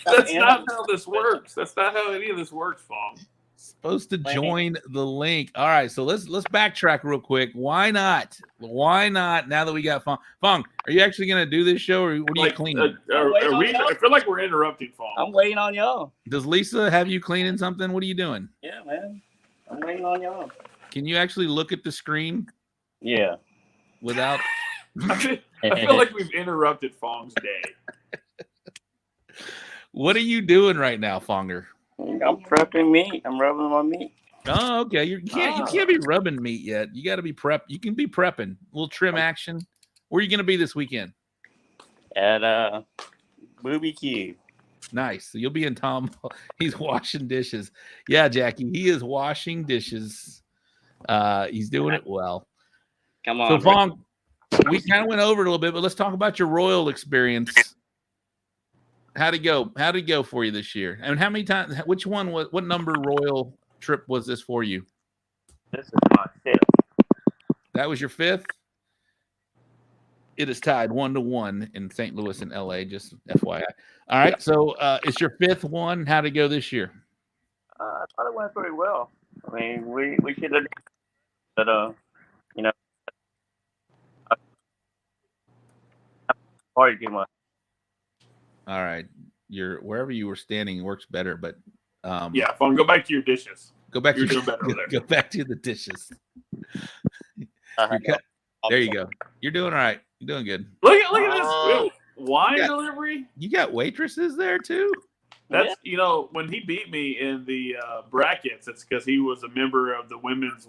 That's not how this works. That's not how any of this works, Phong. Supposed to join the link. All right, so let's backtrack real quick. Why not? Why not? Now that we got Phong. Phong, are you actually gonna do this show, or what are you cleaning? I feel like we're interrupting Phong. I'm waiting on y'all. Does Lisa have you cleaning something? What are you doing? Yeah, man. I'm waiting on y'all. Can you actually look at the screen Yeah. without? I feel like we've interrupted Fong's day. What are you doing right now, Fonger? I'm prepping meat. I'm rubbing my meat. Oh, okay. You can't be rubbing meat yet. You got to be prep. You can be prepping. A little trim action. Where are you going to be this weekend? At Booby Q. Nice. So you'll be in Tom. He's washing dishes. Yeah, Jackie. He is washing dishes. He's doing it well. Come on. So Phong, we kind of went over it a little bit, but let's talk about your Royal experience. How'd it go? How'd it go for you this year? And how many times? Which one was? What number Royal trip was this for you? This is my fifth. That was your fifth. It is tied 1-1 in St. Louis and LA. Just FYI. All right. So it's your fifth one. How'd it go this year? I thought it went pretty well. I mean, we should have, but party too much. All right. Wherever you were standing works better, but Yeah, Phong, go back to your dishes. go back You're to doing better over there. go back to the dishes. There you go. You're doing all right. You're doing good. Look at this wine delivery. You got waitresses there too? That's when he beat me in the brackets, it's because he was a member of the women's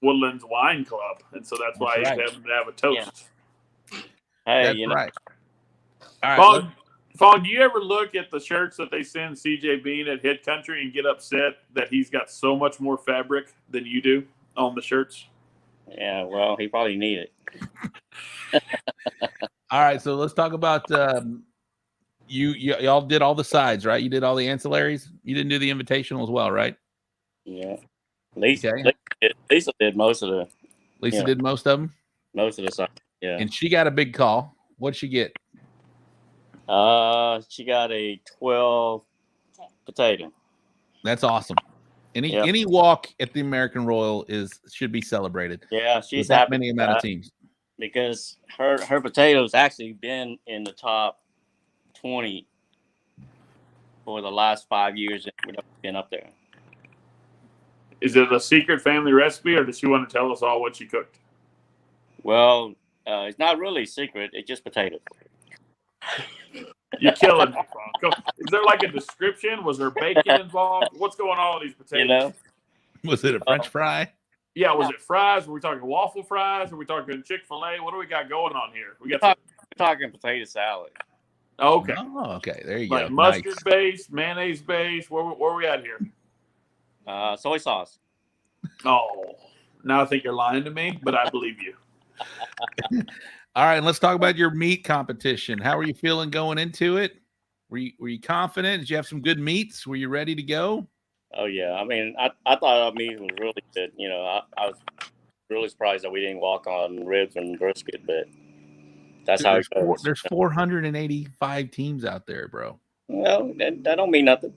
Woodlands Wine Club, and so that's why he's having to have a toast. Yeah. Hey, That's right. All right. Phong, do you ever look at the shirts that they send CJ Bean at Hit Country and get upset that he's got so much more fabric than you do on the shirts? Yeah, well, he probably need it. All right, so let's talk about y'all did all the sides, right? You did all the ancillaries. You didn't do the invitational as well, right? Yeah, Lisa did most of the. Lisa did most of them. Most of the sides. Yeah, and she got a big call. What'd she get? She got a 12 potato. That's awesome. Any Yep. any walk at the American Royal should be celebrated. Yeah, With she's that happy many with amount of that teams. because her potatoes actually been in the top 20 for the last 5 years that we've been up there. Is it a secret family recipe, or does she want to tell us all what she cooked? Well, it's not really a secret. It's just potatoes. You're killing me, Phong. Is there like a description? Was there bacon involved? What's going on with these potatoes? You know? Was it a French fry? Yeah, was it fries? Were we talking waffle fries? Are we talking Chick-fil-A? What do we got going on here? We're talking potato salad. Okay. Oh, okay. There you Like go. mustard Nice. base, mayonnaise base. Where are we at here? Soy sauce. Oh, now I think you're lying to me, but I believe you. All right, let's talk about your meat competition. How are you feeling going into it? Were you confident? Did you have some good meats? Were you ready to go? Oh yeah, I mean, I thought our meat was really good. You know, I was really surprised that we didn't walk on ribs and brisket, but that's Dude, how it goes. There's 485 teams out there, bro. Well, that don't mean nothing.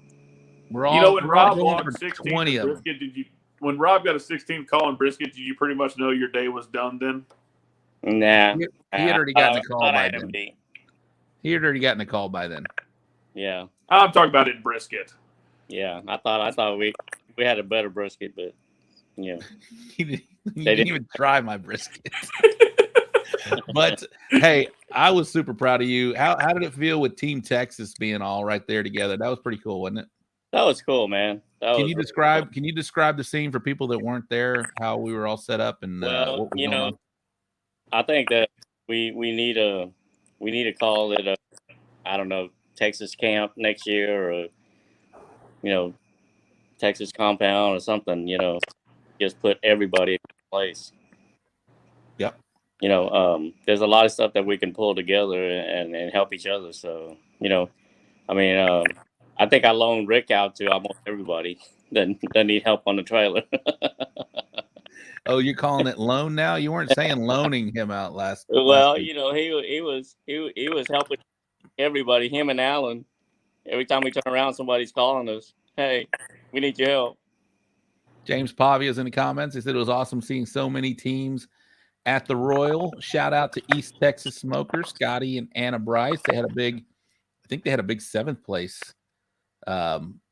We're all, you know, when Rob going walked for 16 20 of them. brisket, when Rob got a 16 call on brisket, did you pretty much know your day was done then? Nah, He had already gotten a call by then. be. He had already gotten a call by then. Yeah, I'm talking about in brisket. yeah. I thought we had a better brisket, but yeah, You didn't even try my brisket. But hey, I was super proud of you. How did it feel with Team Texas being all right there together? That was pretty cool, wasn't it? that was cool, man. Can you describe the scene for people that weren't there? How we were all set up and Well, what was going on? I think that we need to call it a, I don't know, Texas camp next year, or Texas compound or something. Just put everybody in place. Yep. There's a lot of stuff that we can pull together and help each other. So, I think I loaned Rick out to almost everybody that need help on the trailer. Oh, you're calling it loan now? You weren't saying loaning him out last Well, week. he was helping everybody. Him and Alan. Every time we turn around, somebody's calling us. Hey, we need your help. James Pavia's in the comments. He said it was awesome seeing so many teams at the Royal. Shout out to East Texas Smokers, Scotty and Anna Bryce. I think they had a big 7th place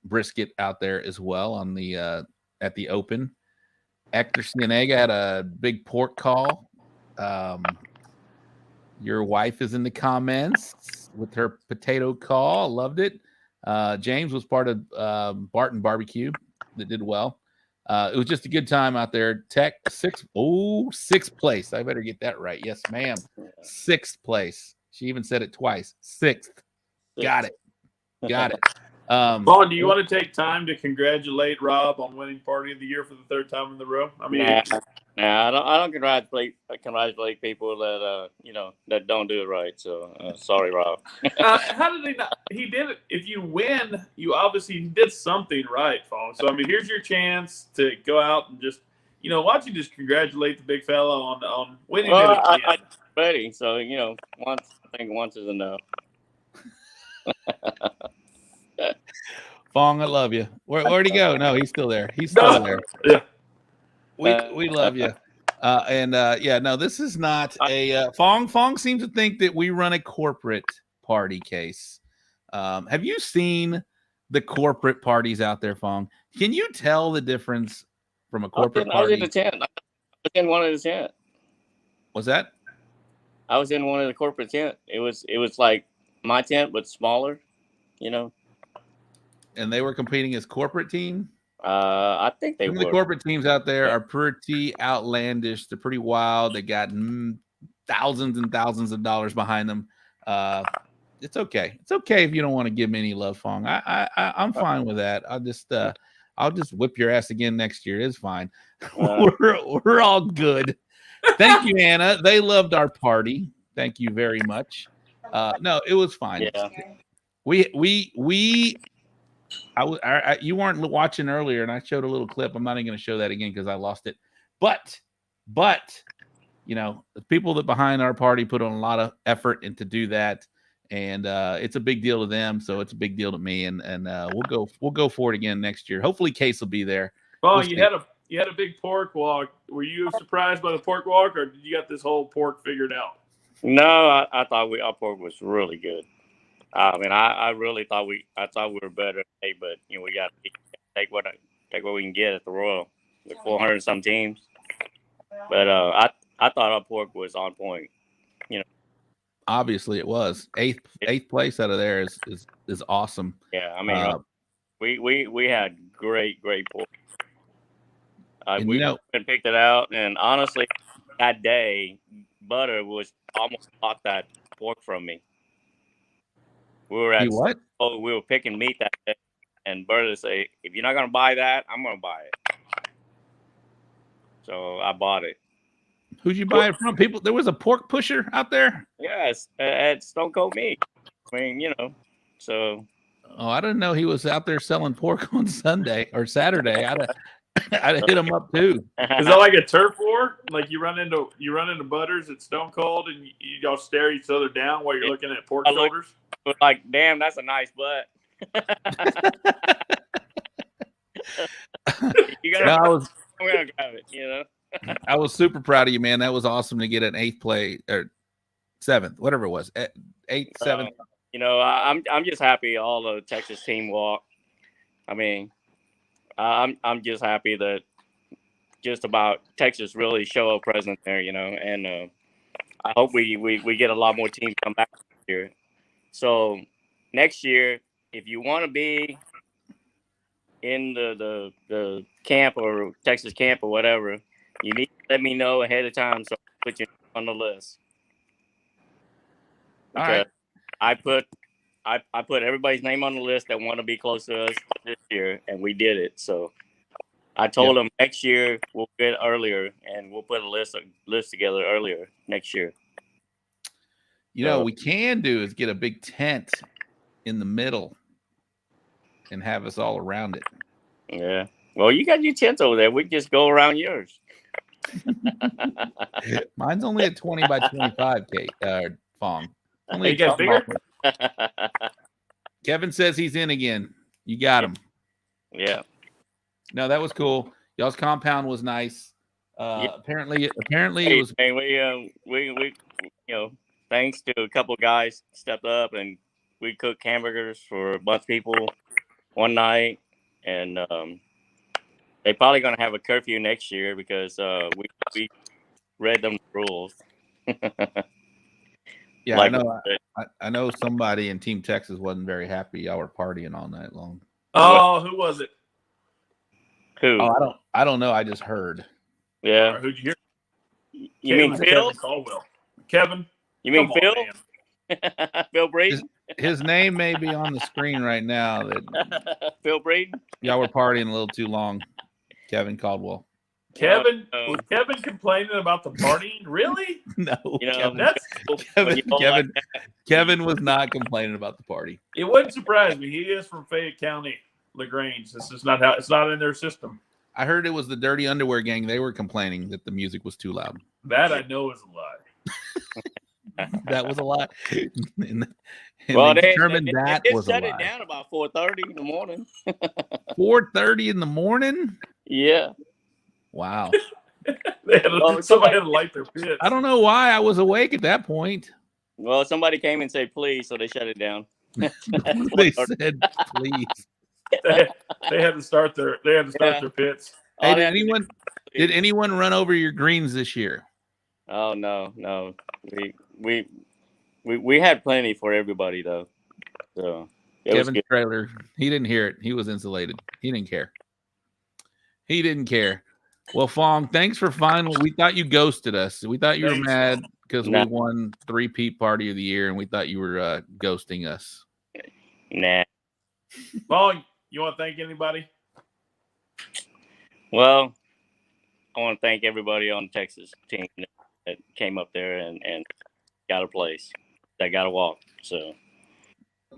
brisket out there as well on the at the Open. Hector Cienega had a big pork call. Your wife is in the comments with her potato call. Loved it. James was part of Barton Barbecue that did well. It was just a good time out there. Tech 6th place. I better get that right. Yes, ma'am. 6th place. She even said it twice. 6th. Got it. Vaughn, do you want to take time to congratulate Rob on winning Party of the Year for the 3rd time in the row? I mean, I don't congratulate people that that don't do it right. So sorry, Rob. how did they not? He did it. If you win, you obviously did something right, Phong. So I mean, here's your chance to go out and just why don't you just congratulate the big fella on winning it again? I'm ready. So once is enough. Phong, I love you. Where'd he go? No, he's still there. He's still there. Yeah. We love you. This is not a Phong. Phong seems to think that we run a corporate party case. Have you seen the corporate parties out there, Phong? Can you tell the difference from a corporate party? I was in the tent. I was in one of the tent. Was that? I was in one of the corporate tent. It was like my tent, but smaller, And they were competing as corporate team? I think they were. The corporate teams out there are pretty outlandish. They're pretty wild. They got thousands and thousands of dollars behind them. It's okay. It's okay if you don't want to give me any love, Phong. I'm fine with that. I'll just whip your ass again next year. It's fine. We're all good. Thank you, Anna. They loved our party. Thank you very much. No, it was fine. Yeah. You weren't watching earlier, and I showed a little clip. I'm not even going to show that again because I lost it. But the people that behind our party put on a lot of effort and to do that, and it's a big deal to them, so it's a big deal to me. And we'll go for it again next year. Hopefully, Case will be there. Well, We'll you see. had a big pork walk. Were you surprised by the pork walk, or did you got this whole pork figured out? No, I thought our pork was really good. I mean, I really thought we were better today, but we got to take what we can get at the Royal with 400 and some teams. But I thought our pork was on point. Obviously, it was eighth place out of there is awesome. Yeah, I mean, we had great pork. We picked it out, and honestly, that day, butter was almost blocked that pork from me. We were picking meat that day, and Berta said, "If you're not gonna buy that, I'm gonna buy it." So I bought it. Who'd you buy it from? People, there was a pork pusher out there. Yes, at Stone Cold Meat. I mean, so. Oh, I didn't know he was out there selling pork on Sunday or Saturday. I'd have hit him up too. Is that like a turf war? Like you run into Butters at Stone Cold, and you all stare each other down while you're looking at pork shoulders? Like, damn, that's a nice butt. I'm gonna grab it. I was super proud of you, man. That was awesome to get an 8th place or 7th, whatever it was, 8th, 7th. I'm just happy all the Texas team walked. I mean, I'm just happy that just about Texas really show a presence there, and I hope we get a lot more teams come back this year. So next year, if you want to be in the camp or Texas camp or whatever, you need to let me know ahead of time so I put you on the list. All right. I put everybody's name on the list that want to be close to us this year, and we did it. So I told them next year we'll get earlier, and we'll put a list together earlier next year. What we can do is get a big tent in the middle and have us all around it. Yeah. Well, you got your tent over there. We can just go around yours. Mine's only at 20 by 25, Phong. Only you get bigger? Kevin says he's in again. You got him. Yeah. No, that was cool. Y'all's compound was nice. Apparently it was. Hey, we thanks to a couple of guys stepped up, and we cooked hamburgers for a bunch of people one night, and they probably gonna have a curfew next year because we read them the rules. Yeah, I know somebody in Team Texas wasn't very happy. Y'all were partying all night long. Oh, who was it? Who? Oh, I don't know. I just heard. Yeah. Who'd you hear? You mean Phil? Kevin Caldwell. Kevin. You mean Come Phil? On, Phil Braden? His name may be on the screen right now. That Phil Braden? y'all were partying a little too long. Kevin Caldwell. Kevin? Was Kevin complaining about the partying? Really? No. Kevin was not complaining about the party. It wouldn't surprise me. He is from Fayette County, LaGrange. This is not it's not in their system. I heard it was the Dirty Underwear Gang. They were complaining that the music was too loud. That I know is a lie. That was a lie. and Well, they determined that was a lie. Shut it down about 4:30 in the morning. 4:30 in the morning? Yeah. Wow. Somebody had to light their pits. I don't know why I was awake at that point. Well, somebody came and said please, so they shut it down. They said please. They had to start their pits. Hey, did anyone run over your greens this year? Oh no. We had plenty for everybody though. So Kevin's trailer, he didn't hear it. He was insulated. He didn't care. Well, Phong, thanks for finally. We thought you ghosted us. We thought you were mad because we won 3-peat Party of the Year, and we thought you were ghosting us. Nah. Phong, you want to thank anybody? Well, I want to thank everybody on the Texas team that came up there and got a place, that got a walk. So,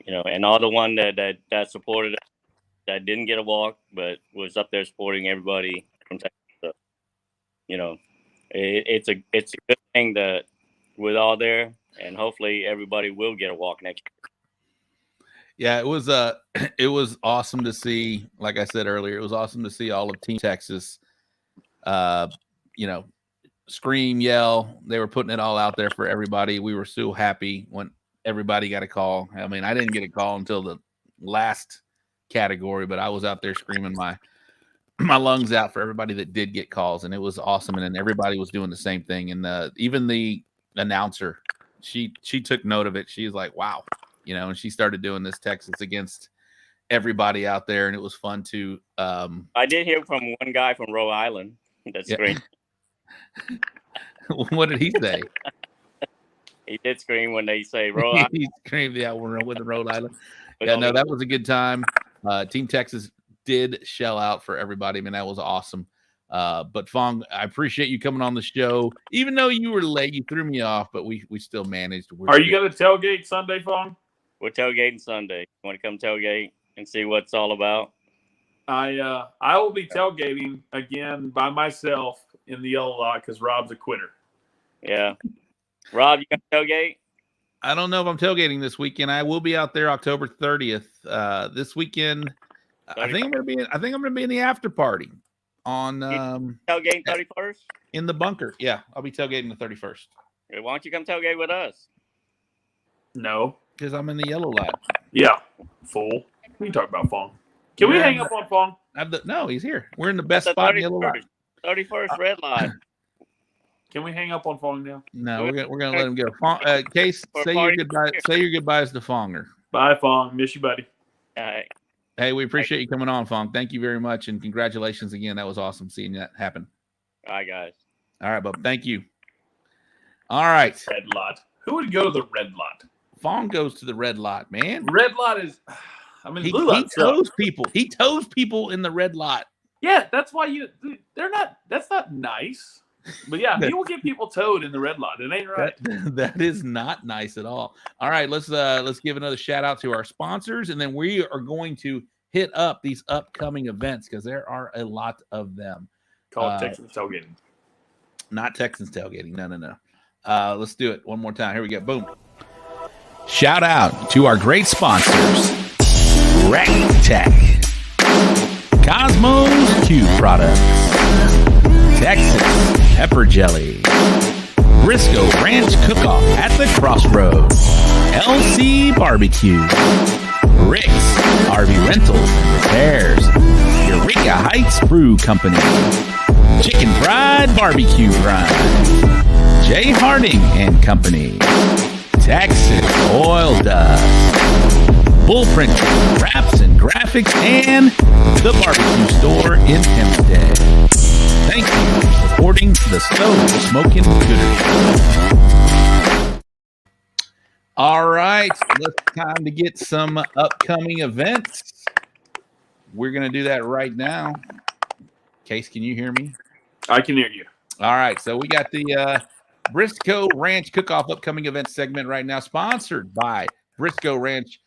and all the one that supported us, that didn't get a walk, but was up there supporting everybody from Texas. So, it's a good thing that with all there, and hopefully everybody will get a walk next year. Yeah, it was awesome to see. Like I said earlier, it was awesome to see all of Team Texas, scream, yell. They were putting it all out there for everybody. We were so happy when everybody got a call. I mean, I didn't get a call until the last category, but I was out there screaming my lungs out for everybody that did get calls, and it was awesome. And then everybody was doing the same thing. And even the announcer, she took note of it. She was like, wow, and she started doing this Texas against everybody out there, and it was fun to. I did hear from one guy from Rhode Island. That's great. What did he say? He did scream when they say Rhode Island. He screamed, yeah, we're with the Rhode Island. Yeah, no, that was a good time. Team Texas did shell out for everybody. I mean, that was awesome. But Phong, I appreciate you coming on the show. Even though you were late, you threw me off, but we still managed. Are you going to tailgate Sunday, Phong? We're tailgating Sunday. You want to come tailgate and see what it's all about? I will be tailgating again by myself in the yellow lot because Rob's a quitter. Yeah. Rob, you going to tailgate? I don't know if I'm tailgating this weekend. I will be out there October 30th. This weekend, I think I'm going to be in the after party on tailgating 31st in the bunker. Yeah, I'll be tailgating the 31st. Why don't you come tailgate with us? No, because I'm in the yellow lot. Yeah, fool. What are you talking about, Phong? Can we hang up on Phong? No, he's here. We're in the best spot in the yellow lot. 31st red line. Can we hang up on Phong now? No, we're gonna let him go. Case, say your goodbye. Say your goodbyes to Fonger. Bye, Phong. Miss you, buddy. All right. Hey, we appreciate you coming on, Phong. Thank you very much, and congratulations again. That was awesome seeing that happen. All right, guys. All right, bub. Thank you. All right. Red lot. Who would go to the red lot? Phong goes to the red lot, man. Red lot is. I mean, he tows people. He tows people in the red lot. Yeah, that's why they're not. That's not nice. But yeah, he will get people towed in the red lot. It ain't right. That is not nice at all. All right, let's give another shout out to our sponsors, and then we are going to hit up these upcoming events because there are a lot of them. Call it Texans tailgating. Not Texans tailgating. No. Let's do it one more time. Here we go. Boom. Shout out to our great sponsors: Rec Tech, Cosmos Q Products, Texas Pepper Jelly, Briscoe Ranch Cook-Off at the Crossroads, LC Barbecue, Rick's RV Rentals and Repairs, Eureka Heights Brew Company, Chicken Fried Barbecue Grind, J. Harding and Company, Texas Oil Dust, Bullprint Wraps and Graphics, and the Barbecue Store in Hempstead. Thank you for supporting the Smokin Gooder Show. All right, it's time to get some upcoming events. We're going to do that right now. Case, can you hear me? I can hear you. All right, so we got the Briscoe Ranch Cook-Off upcoming event segment right now, sponsored by Briscoe Ranch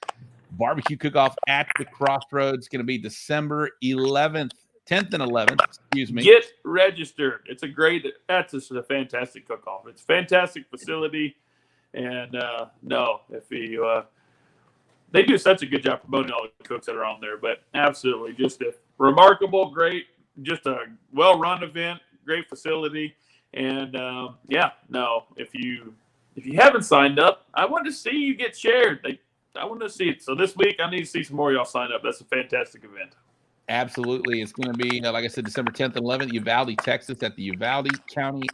Barbecue Cook-Off at the Crossroads. It's going to be December 10th and 11th, excuse me. Get registered. That's just a fantastic cook-off. It's a fantastic facility. And they do such a good job promoting all the cooks that are on there, but absolutely just a remarkable, great, just a well-run event, great facility. And if you haven't signed up, I want to see you get shared. I want to see it. So this week I need to see some more of y'all sign up. That's a fantastic event. Absolutely. It's going to be, like I said, December 10th and 11th, Uvalde, Texas, at the Uvalde County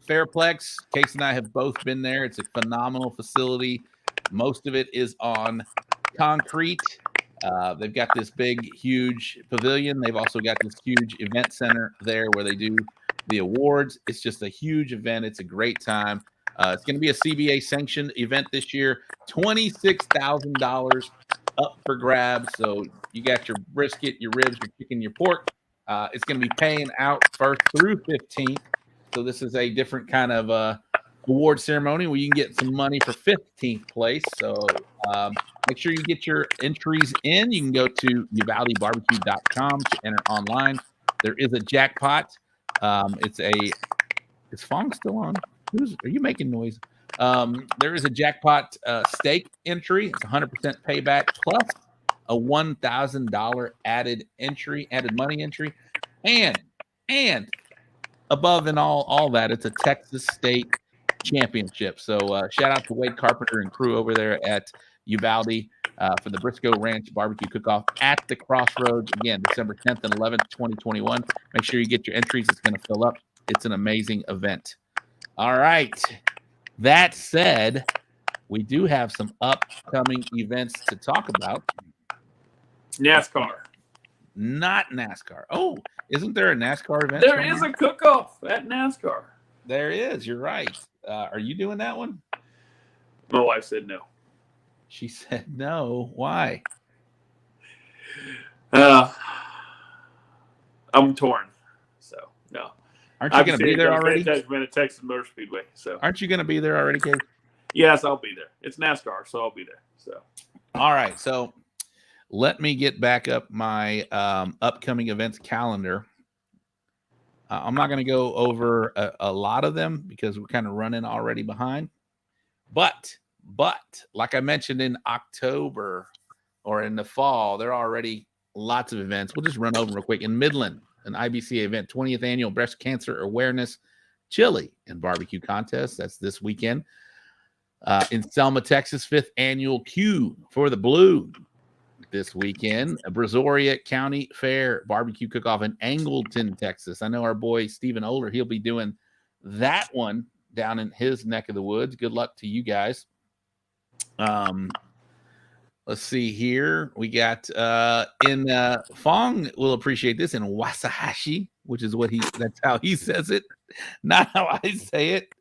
Fairplex. Case and I have both been there. It's a phenomenal facility. Most of it is on concrete. They've got this big, huge pavilion. They've also got this huge event center there where they do the awards. It's just a huge event. It's a great time. It's going to be a CBA sanctioned event this year. $26,000 up for grabs. So you got your brisket, your ribs, your chicken, your pork. It's going to be paying out 1st through 15th. So this is a different kind of award ceremony where you can get some money for 15th place. So make sure you get your entries in. You can go to UvaldeBarbecue.com to enter online. There is a jackpot. Is Phong still on? Are you making noise? There is a jackpot stake entry. It's 100% payback plus a $1,000 added money entry, and above and all that, it's a Texas State championship. So shout out to Wade Carpenter and crew over there at Uvalde for the Briscoe Ranch Barbecue Cook-Off at the Crossroads. Again, December 10th and 11th, 2021. Make sure you get your entries. It's going to fill up. It's an amazing event. All right. That said, we do have some upcoming events to talk about. NASCAR. Not NASCAR. Oh, isn't there a NASCAR event? There is a cook-off at NASCAR. There is. You're right. Are you doing that one? My wife said no. She said no. Why? I'm torn. So no. Aren't you going to be there already? Been at Texas Motor Speedway. So aren't you going to be there already, Case? Yes, I'll be there. It's NASCAR, so I'll be there. So all right. So let me get back up my upcoming events calendar. I'm not going to go over a lot of them because we're kind of running already behind. But like I mentioned in October or in the fall, there are already lots of events. We'll just run over real quick. In Midland, an IBCA event, 20th Annual Breast Cancer Awareness Chili and Barbecue Contest. That's this weekend. In Selma, Texas, 5th Annual Q for the Blue. This weekend, a Brazoria County Fair Barbecue Cook-Off in Angleton, Texas. I know our boy Stephen Oler, he'll be doing that one down in his neck of the woods. Good luck to you guys. Let's see here. We got in Phong will appreciate this in Wasahashi, which is that's how he says it, not how I say it.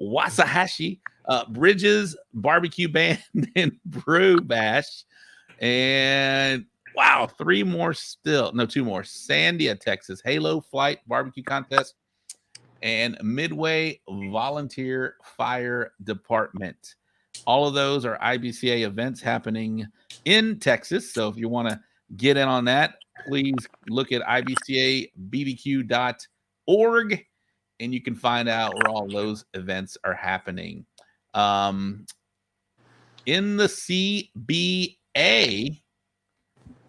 Wasahashi, Bridges Barbecue Band and Brew Bash. And wow, two more. Sandia, Texas, Halo Flight Barbecue Contest and Midway Volunteer Fire Department. All of those are IBCA events happening in Texas. So if you want to get in on that, please look at ibcabbq.org and you can find out where all those events are happening. In the CBA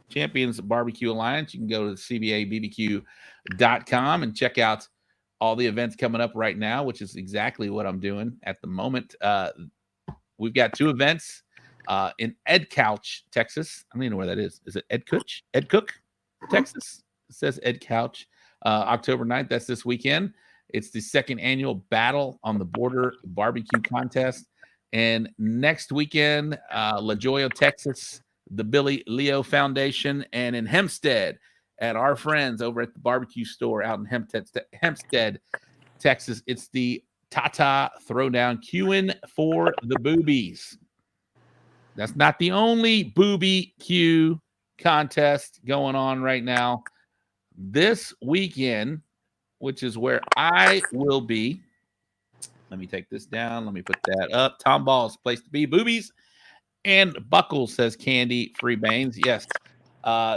Champions Barbecue Alliance, you can go to cbabbq.com and check out all the events coming up right now, which is exactly what I'm doing at the moment. We've got 2 events in Ed Couch, Texas. I don't even know where that is. Is it Ed Cook, Texas? It says Ed Couch. October 9th, that's this weekend. It's the 2nd Annual Battle on the Border Barbecue Contest. And next weekend, La Joya, Texas, the Billy Leo Foundation, and in Hempstead at our friends over at the barbecue store out in Hempstead, Texas. It's the Tata Throwdown queuing for the boobies. That's not the only booby queue contest going on right now. This weekend, which is where I will be. Let me take this down. Let me put that up. Tom Ball's place to be. Boobies and buckles, says Candy Free Baines. Yes,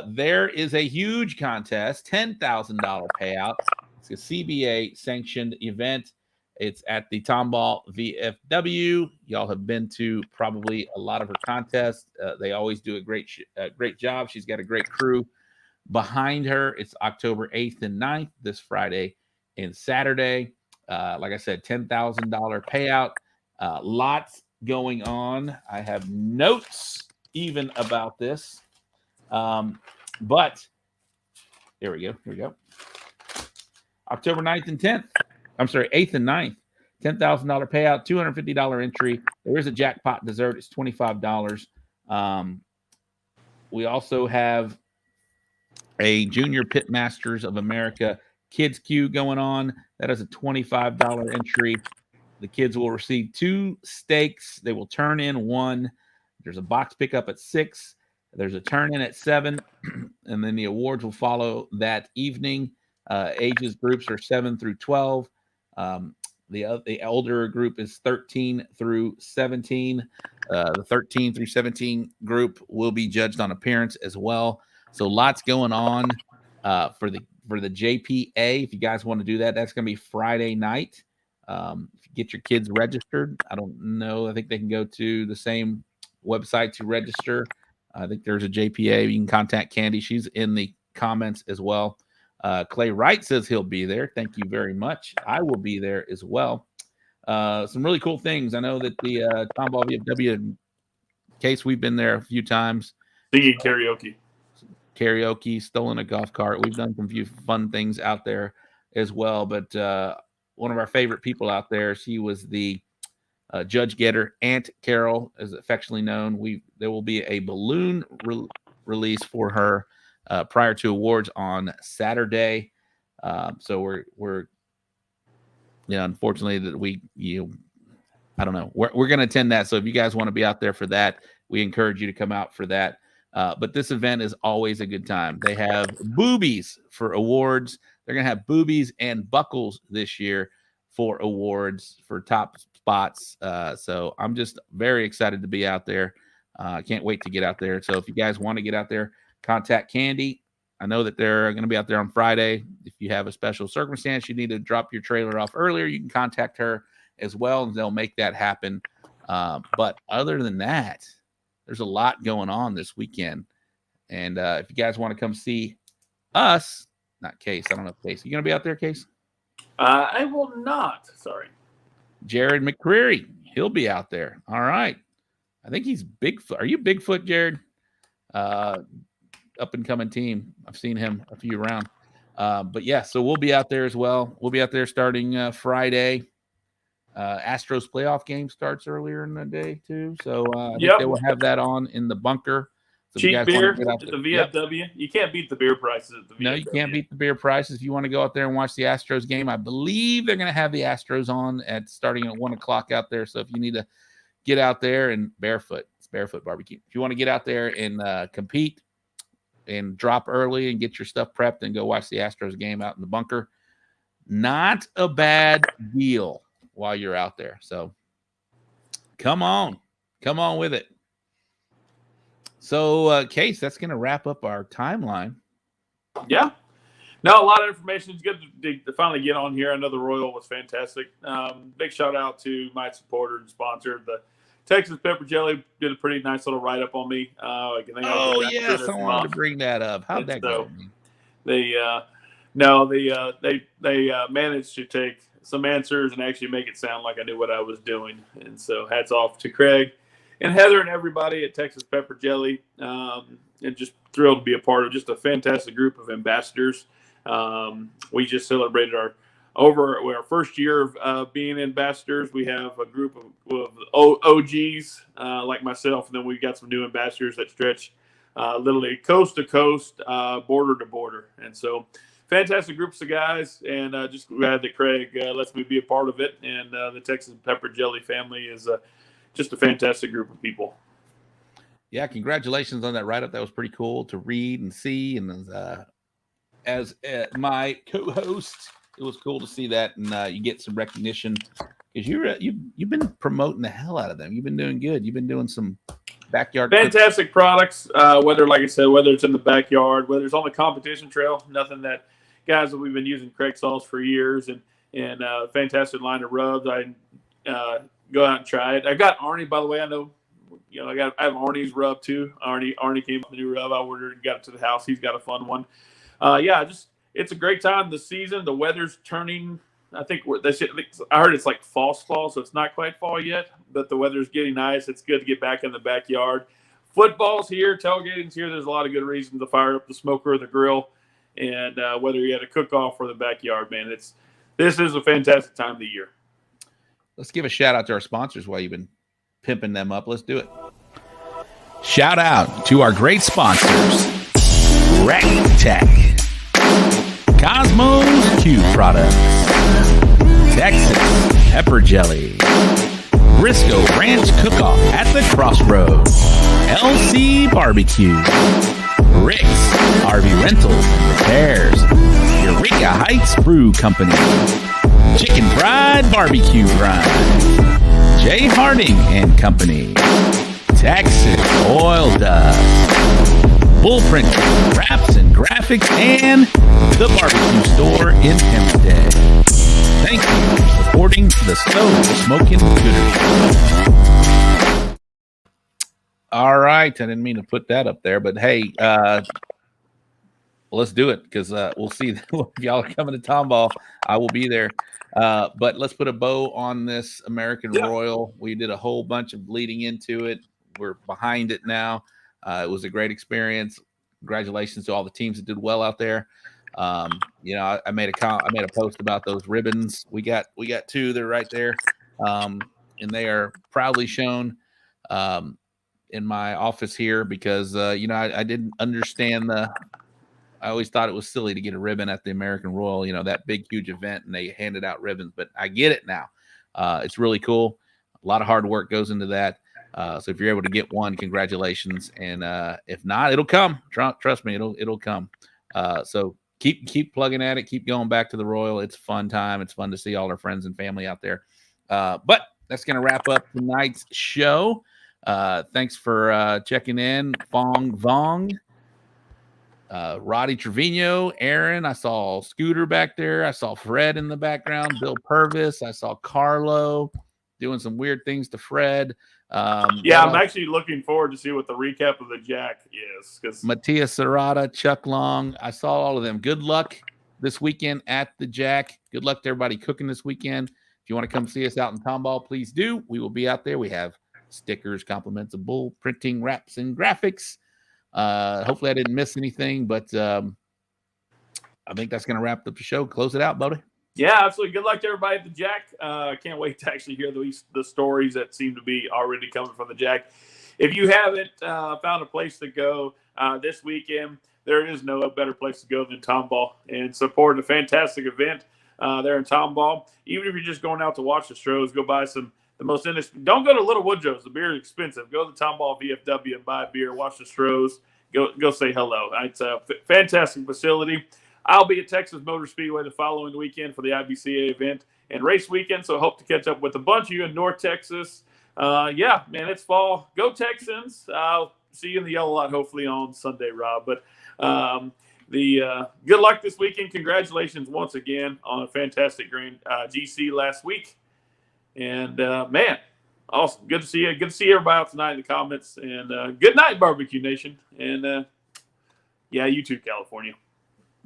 there is a huge contest, $10,000 payout. It's a CBA sanctioned event. It's at the Tom Ball VFW. Y'all have been to probably a lot of her contests. They always do a great job. She's got a great crew behind her. It's October 8th and 9th, this Friday and Saturday. Like I said, $10,000 payout. Lots going on. I have notes even about this. But here we go. October 9th and 10th. I'm sorry, 8th and 9th. $10,000 payout, $250 entry. There is a jackpot dessert. It's $25. We also have a Junior Pitmasters of America Kids Queue going on. That is a $25 entry. The kids will receive 2 steaks. They will turn in 1. There's a box pickup at 6. There's a turn in at 7. And then the awards will follow that evening. Ages groups are 7 through 12. The older group is 13 through 17. The 13 through 17 group will be judged on appearance as well. So lots going on for the JPA. If you guys want to do that, that's going to be Friday night. If you get your kids registered, I don't know. I think they can go to the same website to register. I think there's a JPA. You can contact Candy. She's in the comments as well. Clay Wright says he'll be there. Thank you very much. I will be there as well. Some really cool things. I know that the Tomball VFW case, we've been there a few times. Singing karaoke, stolen a golf cart. We've done some few fun things out there as well. But one of our favorite people out there, she was the judge getter, Aunt Carol, as affectionately known. There will be a balloon release for her prior to awards on Saturday. So we're unfortunately that I don't know. We're going to attend that. So if you guys want to be out there for that, we encourage you to come out for that. But this event is always a good time. They have boobies for awards. They're going to have boobies and buckles this year for awards for top spots. So I'm just very excited to be out there. Can't wait to get out there. So if you guys want to get out there, contact Candy. I know that they're going to be out there on Friday. If you have a special circumstance, you need to drop your trailer off earlier, you can contact her as well, and they'll make that happen. But other than that, there's a lot going on this weekend. And if you guys want to come see us, not Case. I don't know if Case. You going to be out there, Case? I will not. Sorry. Jared McCreary. He'll be out there. All right. I think he's Bigfoot. Are you Bigfoot, Jared? Up and coming team. I've seen him a few around. But yeah, so we'll be out there as well. We'll be out there starting Friday. Astros playoff game starts earlier in the day too. So I think they will have that on in the bunker. So cheap beer at the VFW. Yep. You can't beat the beer prices at the VFW. No, you can't beat the beer prices. If you want to go out there and watch the Astros game, I believe they're going to have the Astros on starting at 1:00 out there. So if you need to get out there and it's barefoot barbecue. If you want to get out there and compete and drop early and get your stuff prepped and go watch the Astros game out in the bunker, not a bad deal while you're out there. So come on with it. So Case, that's going to wrap up our timeline. Yeah. No, a lot of information. It's good to finally get on here. I know the Royal was fantastic. Big shout out to my supporter and sponsor. The Texas Pepper Jelly did a pretty nice little write-up on me. Yes, I wanted to bring that up. How'd that go? They managed to take some answers and actually make it sound like I knew what I was doing. And so hats off to Craig and Heather and everybody at Texas Pepper Jelly. And just thrilled to be a part of just a fantastic group of ambassadors. We just celebrated our first year of being ambassadors. We have a group of OGs like myself, and then we've got some new ambassadors that stretch literally coast to coast, border to border. And so fantastic groups of guys, and just glad that Craig lets me be a part of it. And the Texas Pepper Jelly family is just a fantastic group of people. Yeah, congratulations on that write-up. That was pretty cool to read and see. And as my co-host, it was cool to see that, and you get some recognition because you've been promoting the hell out of them. You've been doing good. You've been doing some backyard fantastic products. Whether it's in the backyard, whether it's on the competition trail, nothing that guys that we've been using Craig sauce for years, and fantastic line of rubs. I go out and try it. I got Arnie, by the way. I know. I have Arnie's rub too. Arnie came with the new rub. I ordered and got it to the house. He's got a fun one. It's a great time. The season, the weather's turning. I heard it's like false fall, so it's not quite fall yet, but the weather's getting nice. It's good to get back in the backyard. Football's here, tailgating's here. There's a lot of good reasons to fire up the smoker or the grill, and whether you had a cook-off or the backyard, man, this is a fantastic time of the year. Let's give a shout out to our sponsors while you've been pimping them up. Let's do it. Shout out to our great sponsors, Rec Tech, Cosmos Q Products, Texas Pepper Jelly, Briscoe Ranch Cook-Off at the Crossroads, LC Barbecue, Rick's RV Rentals and Repairs, Eureka Heights Brew Company, Chicken Fried Barbecue Grind, Jay Harding and Company, Texas Oil Dust, Bullprint Wraps and Graphics, and the Barbecue Store in Hempstead. Thank you for supporting supporting the Smokin Gooder Show. All right, I didn't mean to put that up there, but hey, let's do it because we'll see if y'all are coming to Tomball. I will be there. But let's put a bow on this American Royal. We did a whole bunch of leading into it. We're behind it now. It was a great experience. Congratulations to all the teams that did well out there. You know, I made a post about those ribbons. We got two. They're right there, and they are proudly shown in my office here because you know I didn't understand I always thought it was silly to get a ribbon at the American Royal, you know, that big, huge event, and they handed out ribbons, but I get it now. It's really cool. A lot of hard work goes into that. So if you're able to get one, congratulations. And if not, it'll come. Trust me, it'll come. So keep plugging at it. Keep going back to the Royal. It's a fun time. It's fun to see all our friends and family out there. But that's going to wrap up tonight's show. Thanks for checking in. Phong Vuong. Roddy Trevino, Aaron, I saw Scooter back there. I saw Fred in the background, Bill Purvis. I saw Carlo doing some weird things to Fred. I'm actually looking forward to see what the recap of the Jack is. Because Matias Serrata, Chuck Long, I saw all of them. Good luck this weekend at the Jack. Good luck to everybody cooking this weekend. If you want to come see us out in Tomball, please do. We will be out there. We have stickers, compliments of bull, printing, wraps, and graphics. Hopefully I didn't miss anything, but I think that's going to wrap up the show. Close it out, buddy. Yeah, absolutely. Good luck to everybody at the Jack. Can't wait to actually hear the stories that seem to be already coming from the Jack. If you haven't found a place to go this weekend, there is no better place to go than Tomball and support a fantastic event there in Tomball. Even if you're just going out to watch the shows, go buy don't go to Little Woodrow's. The beer is expensive. Go to Tomball VFW and buy a beer, watch the Stros, go say hello. It's a fantastic facility. I'll be at Texas Motor Speedway the following weekend for the IBCA event and race weekend, so I hope to catch up with a bunch of you in North Texas. Yeah, man, it's fall. Go Texans. I'll see you in the yellow lot hopefully on Sunday, Rob. But good luck this weekend. Congratulations once again on a fantastic Grand GC last week. And, man, awesome. Good to see you. Good to see everybody out tonight in the comments. And good night, Barbecue Nation. And, yeah, you too, California.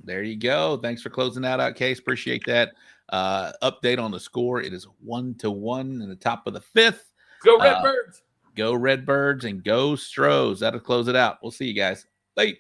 There you go. Thanks for closing that out, Case. Appreciate that. Update on the score. It is 1-1 in the top of the fifth. Go Redbirds. Go Redbirds and go Stros. That'll close it out. We'll see you guys. Bye.